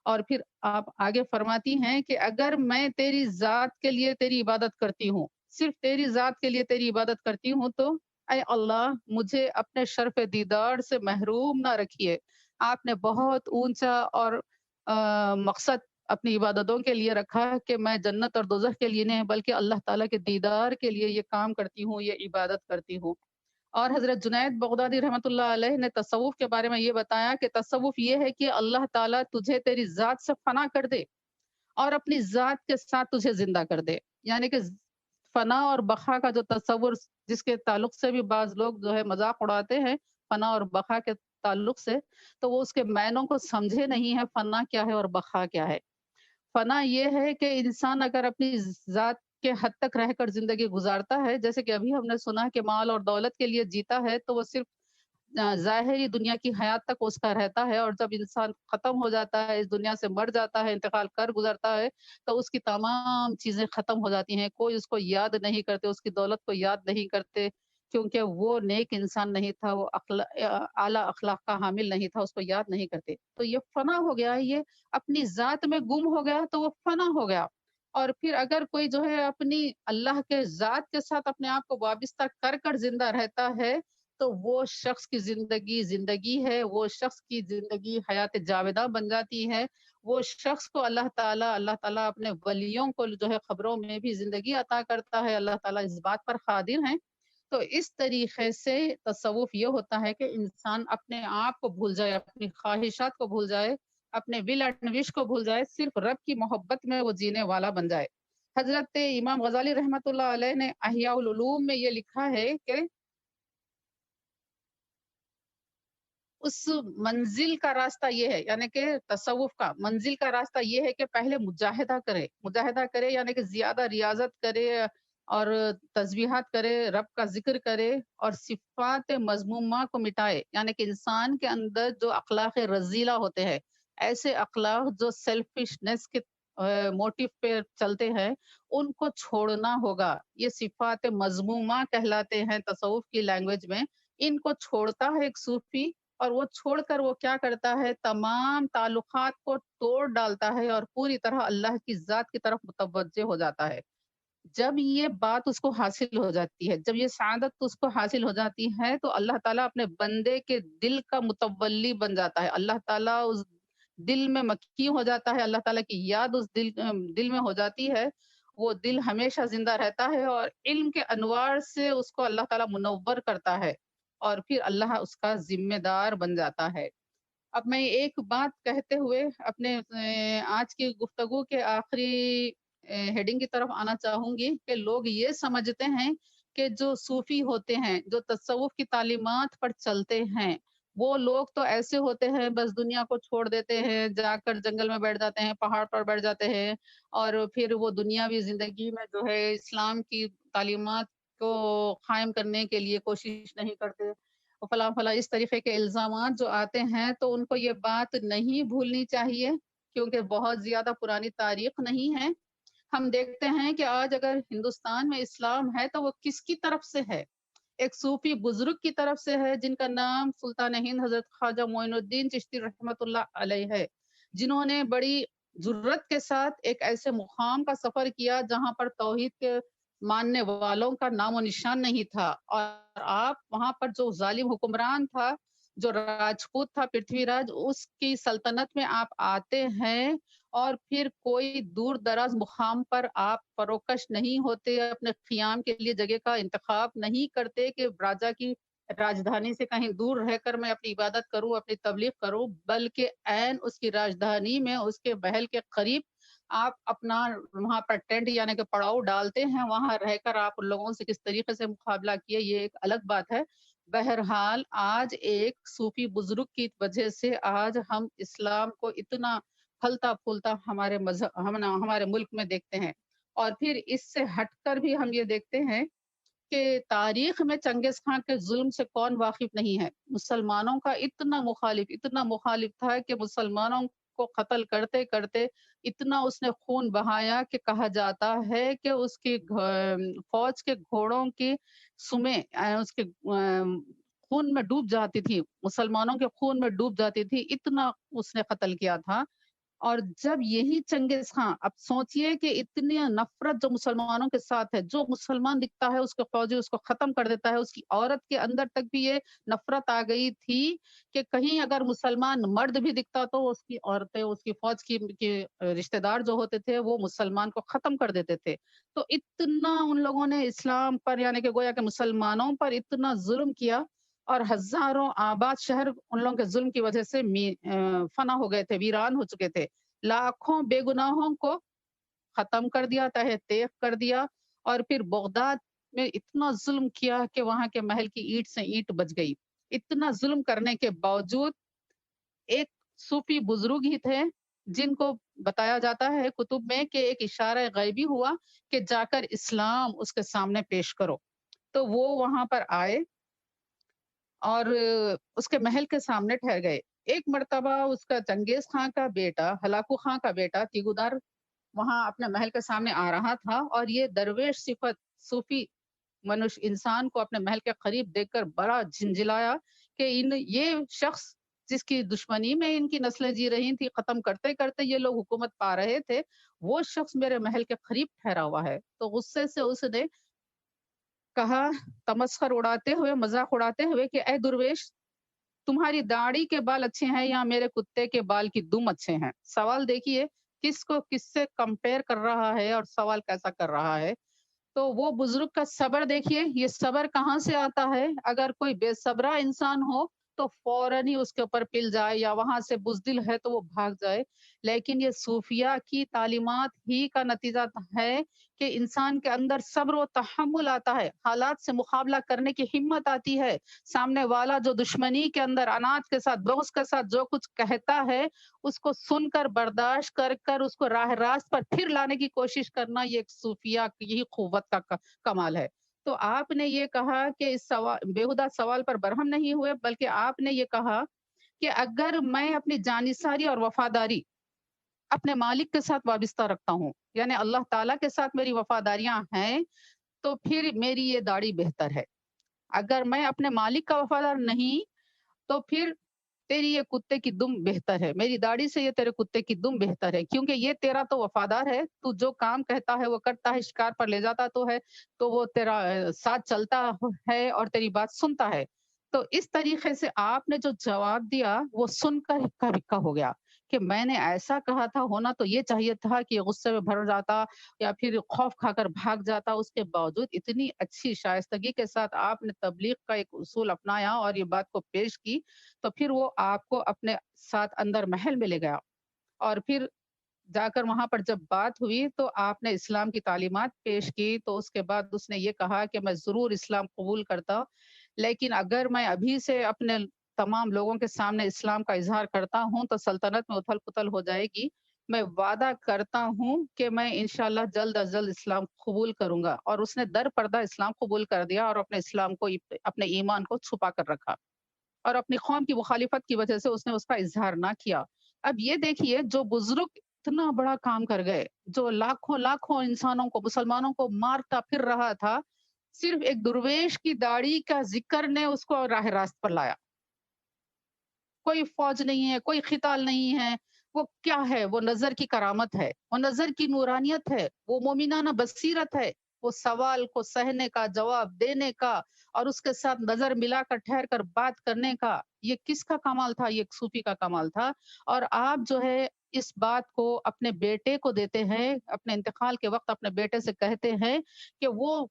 اور پھر آپ آگے فرماتی ہیں کہ اگر میں تیری ذات کے لیے تیری عبادت کرتی ہوں، صرف تیری ذات کے لیے تیری عبادت کرتی ہوں تو اے اللہ مجھے اپنے شرف دیدار سے محروم نہ رکھیے۔ آپ نے بہت اونچا اور مقصد اپنی عبادتوں کے لیے رکھا کہ میں جنت اور دوزخ کے لیے نہیں بلکہ اللہ تعالیٰ کے دیدار کے لیے یہ کام کرتی ہوں، یہ عبادت کرتی ہوں۔ اور حضرت جنید بغدادی رحمۃ اللہ علیہ نے تصوف کے بارے میں یہ بتایا کہ تصوف یہ ہے کہ اللہ تعالیٰ تجھے تیری ذات سے فنا کر دے اور اپنی ذات کے ساتھ تجھے زندہ کر دے۔ یعنی کہ فنا اور بقا کا جو تصور جس کے تعلق سے بھی بعض لوگ جو ہے مذاق اڑاتے ہیں فنا اور بقا کے تعلق سے، تو وہ اس کے معنوں کو سمجھے نہیں ہے فنا کیا ہے اور بقا کیا ہے۔ فنا یہ ہے کہ انسان اگر اپنی ذات کے حد تک رہ کر زندگی گزارتا ہے، جیسے کہ ابھی ہم نے سنا کہ مال اور دولت کے لیے جیتا ہے تو وہ صرف ظاہری دنیا کی حیات تک اس کا رہتا ہے، اور جب انسان ختم ہو جاتا ہے، اس دنیا سے مر جاتا ہے، انتقال کر گزرتا ہے تو اس کی تمام چیزیں ختم ہو جاتی ہیں، کوئی اس کو یاد نہیں کرتے، اس کی دولت کو یاد نہیں کرتے، کیونکہ وہ نیک انسان نہیں تھا، وہ اعلیٰ اخلاق کا حامل نہیں تھا، اس کو یاد نہیں کرتے۔ تو یہ فنا ہو گیا، یہ اپنی ذات میں گم ہو گیا تو وہ فنا ہو گیا۔ اور پھر اگر کوئی جو ہے اپنی اللہ کے ذات کے ساتھ اپنے آپ کو وابستہ کر کر زندہ رہتا ہے تو وہ شخص کی زندگی زندگی ہے، وہ شخص کی زندگی حیات جاوداں بن جاتی ہے، وہ شخص کو اللہ تعالیٰ اپنے ولیوں کو جو ہے خبروں میں بھی زندگی عطا کرتا ہے، اللہ تعالیٰ اس بات پر قادر ہیں۔ تو اس طریقے سے تصوف یہ ہوتا ہے کہ انسان اپنے آپ کو بھول جائے، اپنی خواہشات کو بھول جائے، اپنے ول اینڈ وش کو بھول جائے، صرف رب کی محبت میں وہ جینے والا بن جائے۔ حضرت امام غزالی رحمۃ اللہ علیہ نے احیاء العلوم میں یہ لکھا ہے کہ اس منزل کا راستہ یہ ہے، یعنی کہ تصوف کا منزل کا راستہ یہ ہے کہ پہلے مجاہدہ کرے یعنی کہ زیادہ ریاضت کرے اور تسبیحات کرے، رب کا ذکر کرے اور صفات مذمومہ کو مٹائے، یعنی کہ انسان کے اندر جو اخلاق رذیلہ ہوتے ہیں، ایسے اخلاق جو سیلفشنس کے موٹیو پہ چلتے ہیں، ان کو چھوڑنا ہوگا۔ یہ صفات مذمومہ کہلاتے ہیں تصوف کی لینگویج میں۔ ان کو چھوڑتا ہے ایک صوفی اور وہ چھوڑ کر وہ کیا کرتا ہے، تمام تعلقات کو توڑ ڈالتا ہے اور پوری طرح اللہ کی ذات کی طرف متوجہ ہو جاتا ہے۔ جب یہ بات اس کو حاصل ہو جاتی ہے، جب یہ سعادت اس کو حاصل ہو جاتی ہے تو اللہ تعالیٰ اپنے بندے کے دل کا متولی بن جاتا ہے، اللہ تعالیٰ اس دل میں مکی ہو جاتا ہے، اللہ تعالیٰ کی یاد اس دل میں ہو جاتی ہے، وہ دل ہمیشہ زندہ رہتا ہے اور علم کے انوار سے اس کو اللہ تعالیٰ منور کرتا ہے اور پھر اللہ اس کا ذمہ دار بن جاتا ہے۔ اب میں ایک بات کہتے ہوئے اپنے آج کی گفتگو کے آخری ہیڈنگ کی طرف آنا چاہوں گی کہ لوگ یہ سمجھتے ہیں کہ جو صوفی ہوتے ہیں، جو تصوف کی تعلیمات پر چلتے ہیں، وہ لوگ تو ایسے ہوتے ہیں بس دنیا کو چھوڑ دیتے ہیں، جا کر جنگل میں بیٹھ جاتے ہیں، پہاڑ پر بیٹھ جاتے ہیں اور پھر وہ دنیاوی زندگی میں جو ہے اسلام کی تعلیمات کو قائم کرنے کے لیے کوشش نہیں کرتے، فلاں فلاں اس طریقے کے الزامات جو آتے ہیں تو ان کو یہ بات نہیں بھولنی چاہیے کیونکہ بہت زیادہ پرانی تاریخ نہیں ہے۔ ہم دیکھتے ہیں کہ آج اگر ہندوستان میں اسلام ہے تو وہ کس کی طرف سے ہے؟ ایک صوفی بزرگ کی طرف سے ہے جن کا نام سلطان ہند حضرت خواجہ معین الدین چشتی رحمۃ اللہ علیہ ہے، جنہوں نے بڑی جرت کے ساتھ ایک ایسے مقام کا سفر کیا جہاں پر توحید کے ماننے والوں کا نام و نشان نہیں تھا، اور آپ وہاں پر جو ظالم حکمران تھا، جو راجپوت تھا پرتھوی راج، اس کی سلطنت میں آپ آتے ہیں، اور پھر کوئی دور دراز مقام پر آپ فروکش نہیں ہوتے، اپنے قیام کے لیے جگہ کا انتخاب نہیں کرتے کہ راجا کی راجدھانی سے کہیں دور رہ کر میں اپنی عبادت کروں، اپنی تبلیغ کروں، بلکہ عین اس کی راجدھانی میں اس کے محل کے قریب آپ اپنا وہاں پر ٹینٹ یعنی کہ پڑاؤ ڈالتے ہیں، وہاں رہ کر آپ ان لوگوں سے کس طریقے سے مقابلہ کیے، یہ ایک الگ بات ہے۔ بہرحال آج ایک صوفی بزرگ کی وجہ سے آج ہم اسلام کو اتنا پھلتا پھولتا ہمارے ملک میں دیکھتے ہیں، اور پھر اس سے ہٹ کر بھی ہم یہ دیکھتے ہیں کہ تاریخ میں چنگیز خان کے ظلم سے کون واقف نہیں ہے۔ مسلمانوں کا اتنا مخالف تھا کہ مسلمانوں کو قتل کرتے کرتے اتنا اس نے خون بہایا کہ کہا جاتا ہے کہ اس کی فوج کے گھوڑوں کی سمیں اس کے خون میں ڈوب جاتی تھی، مسلمانوں کے خون میں ڈوب جاتی تھی، اتنا اس نے قتل کیا تھا۔ اور جب یہی چنگیز خان، اب سوچئے کہ اتنی نفرت جو مسلمانوں کے ساتھ ہے، جو مسلمان دکھتا ہے اس کے فوجی اس کو ختم کر دیتا ہے، اس کی عورت کے اندر تک بھی یہ نفرت آ گئی تھی کہ کہیں اگر مسلمان مرد بھی دکھتا تو اس کی عورتیں، اس کی فوج کی رشتہ دار جو ہوتے تھے وہ مسلمان کو ختم کر دیتے تھے۔ تو اتنا ان لوگوں نے اسلام پر یعنی کہ گویا کہ مسلمانوں پر اتنا ظلم کیا، اور ہزاروں آباد شہر ان لوگوں کے ظلم کی وجہ سے فنا ہو گئے تھے، ویران ہو چکے تھے۔ لاکھوں بے گناہوں کو ختم کر دیا، تہہ تیغ کر دیا، اور پھر بغداد میں اتنا ظلم کیا کہ وہاں کے محل کی اینٹ سے اینٹ بچ گئی۔ اتنا ظلم کرنے کے باوجود ایک صوفی بزرگ ہی تھے جن کو بتایا جاتا ہے کتب میں کہ ایک اشارہ غیبی ہوا کہ جا کر اسلام اس کے سامنے پیش کرو۔ تو وہ وہاں پر آئے اور اس کے محل کے سامنے ٹھہر گئے۔ ایک مرتبہ اس کا چنگیز خان کا بیٹا، ہلاکو خان کا بیٹا تیگودار وہاں اپنے محل کے سامنے آ رہا تھا، اور یہ درویش صفت صوفی انسان کو اپنے محل کے قریب دیکھ کر بڑا جھنجھلایا کہ یہ شخص جس کی دشمنی میں ان کی نسلیں جی رہی تھی، ختم کرتے کرتے یہ لوگ حکومت پا رہے تھے، وہ شخص میرے محل کے قریب ٹھہرا ہوا ہے۔ تو غصے سے اس نے کہا، تمسخر اڑاتے ہوئے، مذاق اڑاتے ہوئے کہ اے درویش، تمہاری داڑھی کے بال اچھے ہیں یا میرے کتے کے بال کی دم اچھے ہیں؟ سوال دیکھیے کس کو کس سے کمپیئر کر رہا ہے اور سوال کیسا کر رہا ہے۔ تو وہ بزرگ کا صبر دیکھیے، یہ صبر کہاں سے آتا ہے؟ اگر کوئی بے صبرا انسان ہو تو فوراً ہی اس کے اوپر پل جائے، یا وہاں سے بزدل ہے تو وہ بھاگ جائے۔ لیکن یہ صوفیہ کی تعلیمات ہی کا نتیجہ ہے کہ انسان کے اندر صبر و تحمل آتا ہے، حالات سے مقابلہ کرنے کی ہمت آتی ہے۔ سامنے والا جو دشمنی کے اندر انات کے ساتھ، بغض کے ساتھ جو کچھ کہتا ہے، اس کو سن کر برداشت کر کر اس کو راہ راست پر پھر لانے کی کوشش کرنا، یہ ایک صوفیہ کی ہی قوت کا کمال ہے۔ تو آپ نے یہ کہا کہ اس بےہودہ سوال پر برہم نہیں ہوئے، بلکہ آپ نے یہ کہا کہ اگر میں اپنی جانثاری اور وفاداری اپنے مالک کے ساتھ وابستہ رکھتا ہوں، یعنی اللہ تعالیٰ کے ساتھ میری وفاداریاں ہیں، تو پھر میری یہ داڑھی بہتر ہے۔ اگر میں اپنے مالک کا وفادار نہیں، تو پھر تیری یہ کتے کی دم بہتر ہے، میری داڑھی سے یہ تیرے کتے کی دم بہتر ہے، کیونکہ یہ تیرا تو وفادار ہے، تو جو کام کہتا ہے وہ کرتا ہے، شکار پر لے جاتا تو ہے، تو وہ تیرا ساتھ چلتا ہے اور تیری بات سنتا ہے۔ تو اس طریقے سے آپ نے جو جواب دیا وہ سن کر ہکا بکا ہو گیا کہ میں نے ایسا کہا تھا، ہونا تو یہ چاہیے تھا کہ غصے میں بھر جاتا یا پھر خوف کھا کر بھاگ جاتا۔ اس کے باوجود اتنی اچھی شائستگی کے ساتھ آپ نے تبلیغ کا ایک اصول اپنایا اور یہ بات کو پیش کی، تو پھر وہ آپ کو اپنے ساتھ اندر محل میں لے گیا، اور پھر جا کر وہاں پر جب بات ہوئی تو آپ نے اسلام کی تعلیمات پیش کی، تو اس کے بعد اس نے یہ کہا کہ میں ضرور اسلام قبول کرتا، لیکن اگر میں ابھی سے اپنے تمام لوگوں کے سامنے اسلام کا اظہار کرتا ہوں تو سلطنت میں اتھل پتھل ہو جائے گی۔ میں وعدہ کرتا ہوں کہ میں انشاءاللہ جلد از جلد اسلام قبول کروں گا۔ اور اس نے در پردہ اسلام قبول کر دیا اور اپنے اسلام کو، اپنے ایمان کو چھپا کر رکھا، اور اپنی قوم کی مخالفت کی وجہ سے اس نے اس کا اظہار نہ کیا۔ اب یہ دیکھیے جو بزرگ اتنا بڑا کام کر گئے، جو لاکھوں لاکھوں انسانوں کو، مسلمانوں کو مارتا پھر رہا تھا، صرف ایک درویش کی داڑھی کا ذکر نے اس کو راہ راست پر لایا۔ کوئی فوج نہیں ہے، کوئی قتال نہیں ہے، وہ کیا ہے؟ وہ نظر کی کرامت ہے، وہ نظر کی نورانیت ہے، وہ مومنانہ بصیرت ہے، وہ سوال کو سہنے کا، جواب دینے کا اور اس کے ساتھ نظر ملا کر ٹھہر کر بات کرنے کا، یہ کس کا کمال تھا؟ یہ ایک صوفی کا کمال تھا۔ اور آپ جو ہے اس بات کو اپنے بیٹے کو دیتے ہیں، اپنے انتقال کے وقت اپنے بیٹے سے کہتے ہیں کہ وہ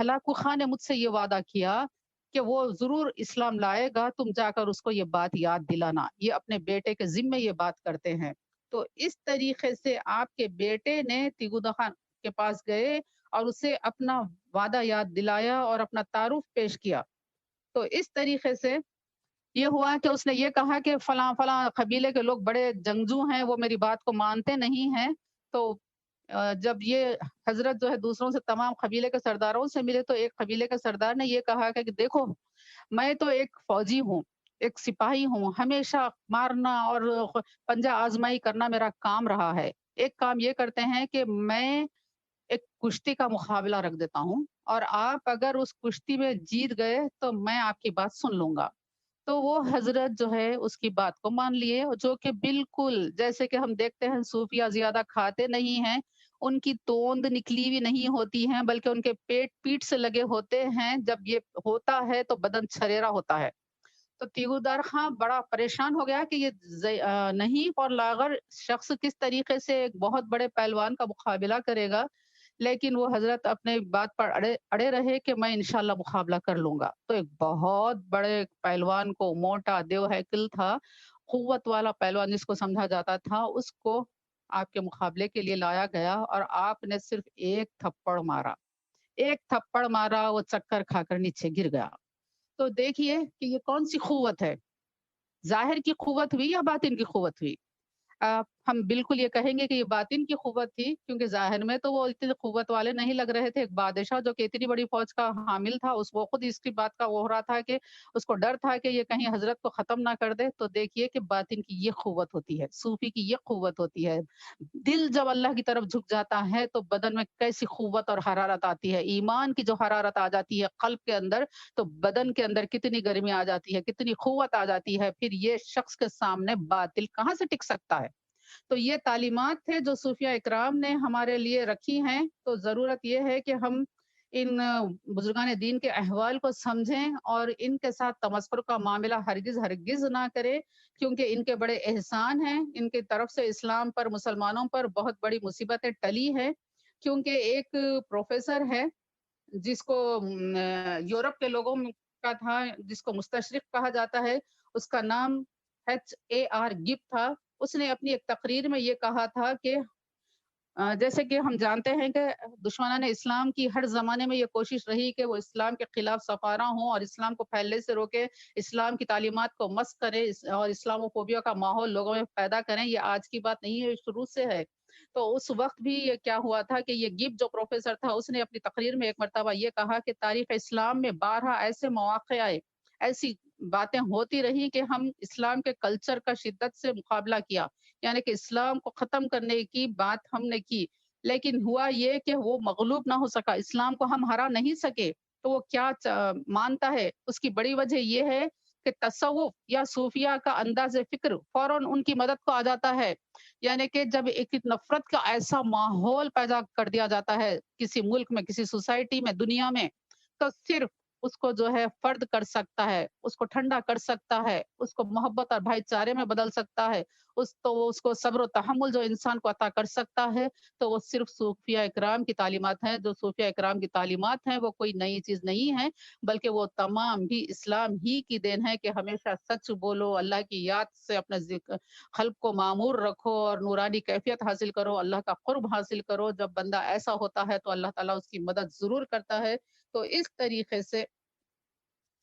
ہلاکو خان نے مجھ سے یہ وعدہ کیا کہ وہ ضرور اسلام لائے گا، تم جا کر اس کو یہ بات یاد دلانا۔ یہ اپنے بیٹے کے ذمے یہ بات کرتے ہیں۔ تو اس طریقے سے آپ کے بیٹے نے تیغودا خان کے پاس گئے اور اسے اپنا وعدہ یاد دلایا اور اپنا تعارف پیش کیا۔ تو اس طریقے سے یہ ہوا کہ اس نے یہ کہا کہ فلاں فلاں قبیلے کے لوگ بڑے جنگجو ہیں، وہ میری بات کو مانتے نہیں ہیں۔ تو جب یہ حضرت جو ہے دوسروں سے تمام قبیلے کے سرداروں سے ملے تو ایک قبیلے کے سردار نے یہ کہا کہ دیکھو میں تو ایک فوجی ہوں، ایک سپاہی ہوں، ہمیشہ مارنا اور پنجہ آزمائی کرنا میرا کام رہا ہے۔ ایک کام یہ کرتے ہیں کہ میں ایک کشتی کا مقابلہ رکھ دیتا ہوں اور آپ اگر اس کشتی میں جیت گئے تو میں آپ کی بات سن لوں گا۔ تو وہ حضرت جو ہے اس کی بات کو مان لیے اور جو کہ بالکل جیسے کہ ہم دیکھتے ہیں صوفیہ زیادہ کھاتے نہیں ہیں، ان کی توند نکلی ہوئی نہیں ہوتی ہیں بلکہ ان کے پیٹ پیٹ سے لگے ہوتے ہیں، جب یہ ہوتا ہے تو بدن چھریرا ہوتا ہے۔ تو تیغودار خاں بڑا پریشان ہو گیا کہ یہ نحیف اور لاغر شخص کس طریقے سے ایک بہت بڑے پہلوان کا مقابلہ کرے گا، لیکن وہ حضرت اپنے بات پر اڑے اڑے رہے کہ میں انشاءاللہ مقابلہ کر لوں گا۔ تو ایک بہت بڑے پہلوان کو موٹا دیو ہیکل تھا، قوت والا پہلوان جس کو سمجھا جاتا تھا، اس کو آپ کے مقابلے کے لیے لایا گیا اور آپ نے صرف ایک تھپڑ مارا۔ ایک تھپڑ مارا، وہ چکر کھا کر نیچے گر گیا۔ تو دیکھیے کہ یہ کون سی قوت ہے؟ ظاہر کی قوت ہوئی یا باطن کی قوت ہوئی؟ ہم بالکل یہ کہیں گے کہ یہ باطن کی قوت تھی کیونکہ ظاہر میں تو وہ اتنے قوت والے نہیں لگ رہے تھے۔ ایک بادشاہ جو کہ اتنی بڑی فوج کا حامل تھا، وہ خود اس کی بات کا وہ ہو رہا تھا کہ اس کو ڈر تھا کہ یہ کہیں حضرت کو ختم نہ کر دے۔ تو دیکھیے کہ باطن کی یہ قوت ہوتی ہے، صوفی کی یہ قوت ہوتی ہے۔ دل جب اللہ کی طرف جھک جاتا ہے تو بدن میں کیسی قوت اور حرارت آتی ہے۔ ایمان کی جو حرارت آ جاتی ہے قلب کے اندر تو بدن کے اندر کتنی گرمی آ جاتی ہے، کتنی قوت آ جاتی ہے۔ پھر یہ شخص کے سامنے باطل کہاں سے ٹک سکتا ہے؟ تو یہ تعلیمات تھے جو صوفیہ اکرام نے ہمارے لیے رکھی ہیں۔ تو ضرورت یہ ہے کہ ہم ان بزرگان دین کے احوال کو سمجھیں اور ان کے ساتھ تمسخر کا معاملہ ہرگز ہرگز نہ کریں کیونکہ ان کے بڑے احسان ہیں۔ ان کی طرف سے اسلام پر، مسلمانوں پر بہت بڑی مصیبتیں ٹلی ہیں کیونکہ ایک پروفیسر ہے جس کو یورپ کے لوگوں کا تھا، جس کو مستشرق کہا جاتا ہے، اس کا نام HAR گپ تھا۔ اس نے اپنی ایک تقریر میں یہ کہا تھا کہ جیسے کہ ہم جانتے ہیں کہ دشمنان اسلام کی ہر زمانے میں یہ کوشش رہی کہ وہ اسلام کے خلاف سفارہ ہوں اور اسلام کو پھیلنے سے روکے، اسلام کی تعلیمات کو مسخ کریں اور اسلاموفوبیا کا ماحول لوگوں میں پیدا کریں۔ یہ آج کی بات نہیں ہے، یہ شروع سے ہے۔ تو اس وقت بھی یہ کیا ہوا تھا کہ یہ گب جو پروفیسر تھا، اس نے اپنی تقریر میں ایک مرتبہ یہ کہا کہ تاریخ اسلام میں بارہا ایسے مواقع آئے، ایسی باتیں ہوتی رہی کہ ہم اسلام کے کلچر کا شدت سے مقابلہ کیا، یعنی کہ اسلام کو ختم کرنے کی بات ہم نے کی، لیکن ہوا یہ کہ وہ مغلوب نہ ہو سکا، اسلام کو ہم ہرا نہیں سکے۔ تو وہ کیا مانتا ہے؟ اس کی بڑی وجہ یہ ہے کہ تصوف یا صوفیہ کا انداز فکر فوراً ان کی مدد کو آ جاتا ہے۔ یعنی کہ جب ایک نفرت کا ایسا ماحول پیدا کر دیا جاتا ہے کسی ملک میں، کسی سوسائٹی میں، دنیا میں، تو صرف اس کو جو ہے فرد کر سکتا ہے، اس کو ٹھنڈا کر سکتا ہے، اس کو محبت اور بھائی چارے میں بدل سکتا ہے، اس کو صبر و تحمل جو انسان کو عطا کر سکتا ہے، تو وہ صرف صوفیہ اکرام کی تعلیمات ہیں۔ جو صوفیہ اکرام کی تعلیمات ہیں وہ کوئی نئی چیز نہیں ہے بلکہ وہ تمام بھی اسلام ہی کی دین ہے کہ ہمیشہ سچ بولو، اللہ کی یاد سے اپنے قلب کو معمور رکھو اور نورانی کیفیت حاصل کرو، اللہ کا قرب حاصل کرو۔ جب بندہ ایسا ہوتا ہے تو اللہ تعالیٰ اس کی مدد ضرور کرتا ہے۔ تو اس طریقے سے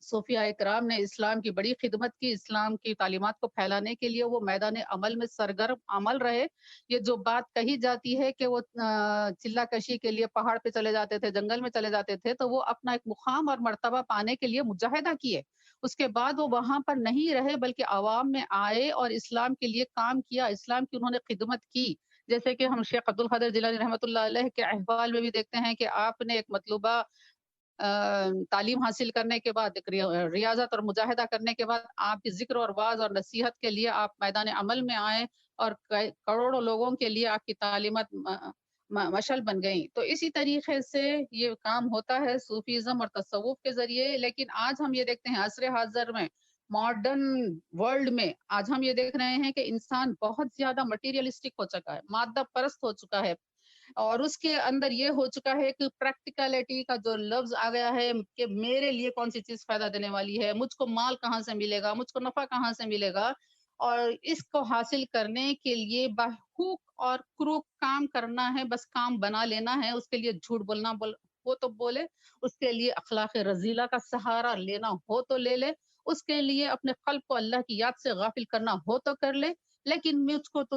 صوفیہ اکرام نے اسلام کی بڑی خدمت کی، اسلام کی تعلیمات کو پھیلانے کے لیے وہ میدان عمل میں سرگرم عمل رہے۔ یہ جو بات کہی جاتی ہے کہ وہ چلہ کشی کے لیے پہاڑ پہ چلے جاتے تھے، جنگل میں چلے جاتے تھے، تو وہ اپنا ایک مقام اور مرتبہ پانے کے لیے مجاہدہ کیے۔ اس کے بعد وہ وہاں پر نہیں رہے بلکہ عوام میں آئے اور اسلام کے لیے کام کیا، اسلام کی انہوں نے خدمت کی۔ جیسے کہ ہم شیخ عبد القادر جیلانی رحمۃ اللہ علیہ کے احوال میں بھی دیکھتے ہیں کہ آپ نے ایک مطلوبہ تعلیم حاصل کرنے کے بعد ایک ریاضت اور مجاہدہ کرنے کے بعد آپ کی ذکر اور واعظ اور نصیحت کے لیے آپ میدان عمل میں آئے اور کروڑوں لوگوں کے لیے آپ کی تعلیمات مشعل بن گئیں۔ تو اسی طریقے سے یہ کام ہوتا ہے صوفیزم اور تصوف کے ذریعے، لیکن آج ہم یہ دیکھتے ہیں عصر حاضر میں، ماڈرن ورلڈ میں آج ہم یہ دیکھ رہے ہیں کہ انسان بہت زیادہ مٹیریلسٹک ہو چکا ہے، مادہ پرست ہو چکا ہے، اور اس کے اندر یہ ہو چکا ہے کہ پریکٹیکلٹی کا جو لفظ آ گیا ہے کہ میرے لیے کون سی چیز فائدہ دینے والی ہے، مجھ کو مال کہاں سے ملے گا، مجھ کو نفع کہاں سے ملے گا، اور اس کو حاصل کرنے کے لیے بہوک اور کروک کام کرنا ہے، بس کام بنا لینا ہے، اس کے لیے جھوٹ بولنا وہ تو بولے، اس کے لیے اخلاق رذیلہ کا سہارا لینا ہو تو لے لے، اس کے لیے اپنے قلب کو اللہ کی یاد سے غافل کرنا ہو تو کر لے، لیکن مجھ کو تو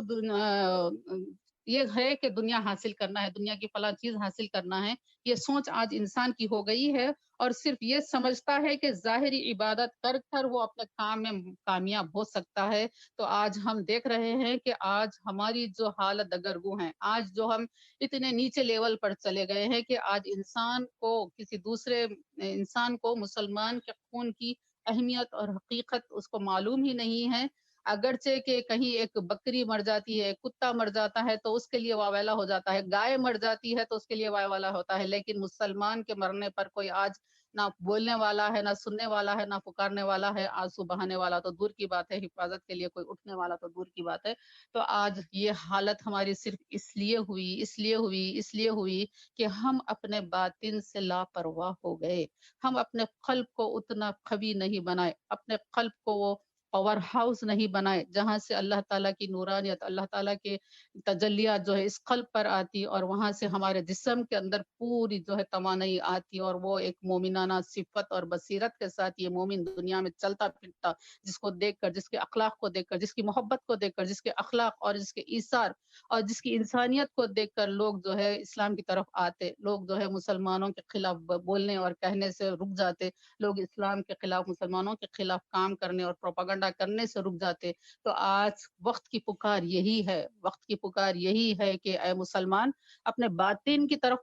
یہ ہے کہ دنیا حاصل کرنا ہے، دنیا کی فلاں چیز حاصل کرنا ہے، یہ سوچ آج انسان کی ہو گئی ہے، اور صرف یہ سمجھتا ہے کہ ظاہری عبادت کر کر وہ اپنے کام میں کامیاب ہو سکتا ہے۔ تو آج ہم دیکھ رہے ہیں کہ آج ہماری جو حالت دگرگو ہیں، آج جو ہم اتنے نیچے لیول پر چلے گئے ہیں کہ آج انسان کو کسی دوسرے انسان کو مسلمان کے خون کی اہمیت اور حقیقت اس کو معلوم ہی نہیں ہے۔ اگرچہ کہ کہیں ایک بکری مر جاتی ہے، کتا مر جاتا ہے تو اس کے لیے واویلا ہو جاتا ہے، گائے مر جاتی ہے تو اس کے لیے واویلا ہوتا ہے، لیکن مسلمان کے مرنے پر کوئی آج نہ بولنے والا ہے، نہ سننے والا ہے، نہ پکارنے والا ہے، آنسو بہانے والا تو دور کی بات ہے، حفاظت کے لیے کوئی اٹھنے والا تو دور کی بات ہے۔ تو آج یہ حالت ہماری صرف اس لیے ہوئی کہ ہم اپنے باطن سے لاپرواہ ہو گئے، ہم اپنے قلب کو اتنا قوی نہیں بنائے، اپنے قلب کو وہ پاور ہاؤس نہیں بنائے جہاں سے اللہ تعالیٰ کی نورانیت، اللہ تعالیٰ کے تجلیات جو ہے اس قلب پر آتی، اور وہاں سے ہمارے جسم کے اندر پوری جو ہے توانائی آتی، اور وہ ایک مومنانہ صفت اور بصیرت کے ساتھ یہ مومن دنیا میں چلتا پھرتا، جس کو دیکھ کر، جس کے اخلاق کو دیکھ کر، جس کی محبت کو دیکھ کر، جس کے اخلاق اور جس کے ایثار اور جس کی انسانیت کو دیکھ کر لوگ جو ہے اسلام کی طرف آتے، لوگ جو ہے مسلمانوں کے خلاف بولنے اور کہنے سے رک جاتے، لوگ اسلام کے خلاف، مسلمانوں کے خلاف کام کرنے اور پروپیگنڈا کرنے سے رک جاتے۔ تو آج وقت کی پکار یہی ہے، وقت کی پکار یہی ہے کہ اے مسلمان، اپنے باطن کی طرف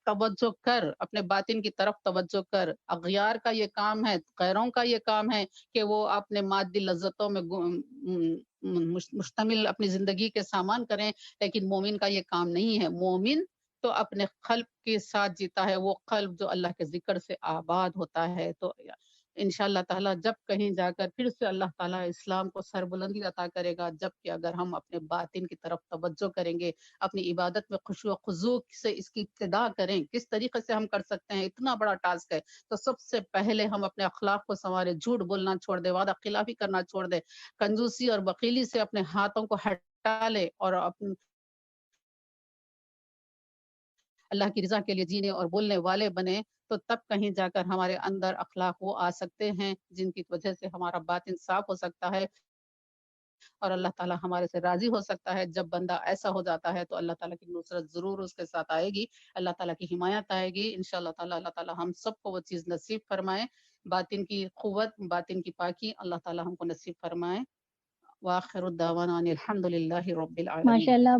توجہ کر، اپنے باطن کی طرف توجہ کر۔ اغیار کا یہ کام ہے، غیروں کا یہ کام ہے کہ وہ اپنے مادی لذتوں میں مشتمل اپنی زندگی کے سامان کریں، لیکن مومن کا یہ کام نہیں ہے۔ مومن تو اپنے قلب کے ساتھ جیتا ہے، وہ قلب جو اللہ کے ذکر سے آباد ہوتا ہے۔ تو انشاءاللہ تعالیٰ جب کہیں جا کر پھر سے اللہ تعالیٰ اسلام کو سربلندی عطا کرے گا، جب کہ اگر ہم اپنے باطن کی طرف توجہ کریں گے، اپنی عبادت میں خشوع و خضوع سے اس کی ابتدا کریں، کس طریقے سے ہم کر سکتے ہیں، اتنا بڑا ٹاسک ہے۔ تو سب سے پہلے ہم اپنے اخلاق کو سنوارے، جھوٹ بولنا چھوڑ دے، وعدہ خلافی کرنا چھوڑ دے، کنجوسی اور بخیلی سے اپنے ہاتھوں کو ہٹا لے، اور اللہ کی رضا کے لیے جینے اور بولنے والے بنے، تو تب کہیں جا کر ہمارے اندر اخلاق وہ آ سکتے ہیں جن کی وجہ سے ہمارا باطن صاف ہو سکتا ہے، اور اللہ تعالیٰ ہمارے سے راضی ہو سکتا ہے۔ جب بندہ ایسا ہو جاتا ہے تو اللہ تعالیٰ کی نصرت ضرور اس کے ساتھ آئے گی، اللہ تعالیٰ کی حمایت آئے گی انشاءاللہ تعالیٰ۔ اللہ تعالیٰ ہم سب کو وہ چیز نصیب فرمائے، باطن کی قوت، باطن کی پاکی اللہ تعالیٰ ہم کو نصیب فرمائے۔ وآخر الدعوانا ان الحمد للہ رب العالمین۔ ماشاء اللہ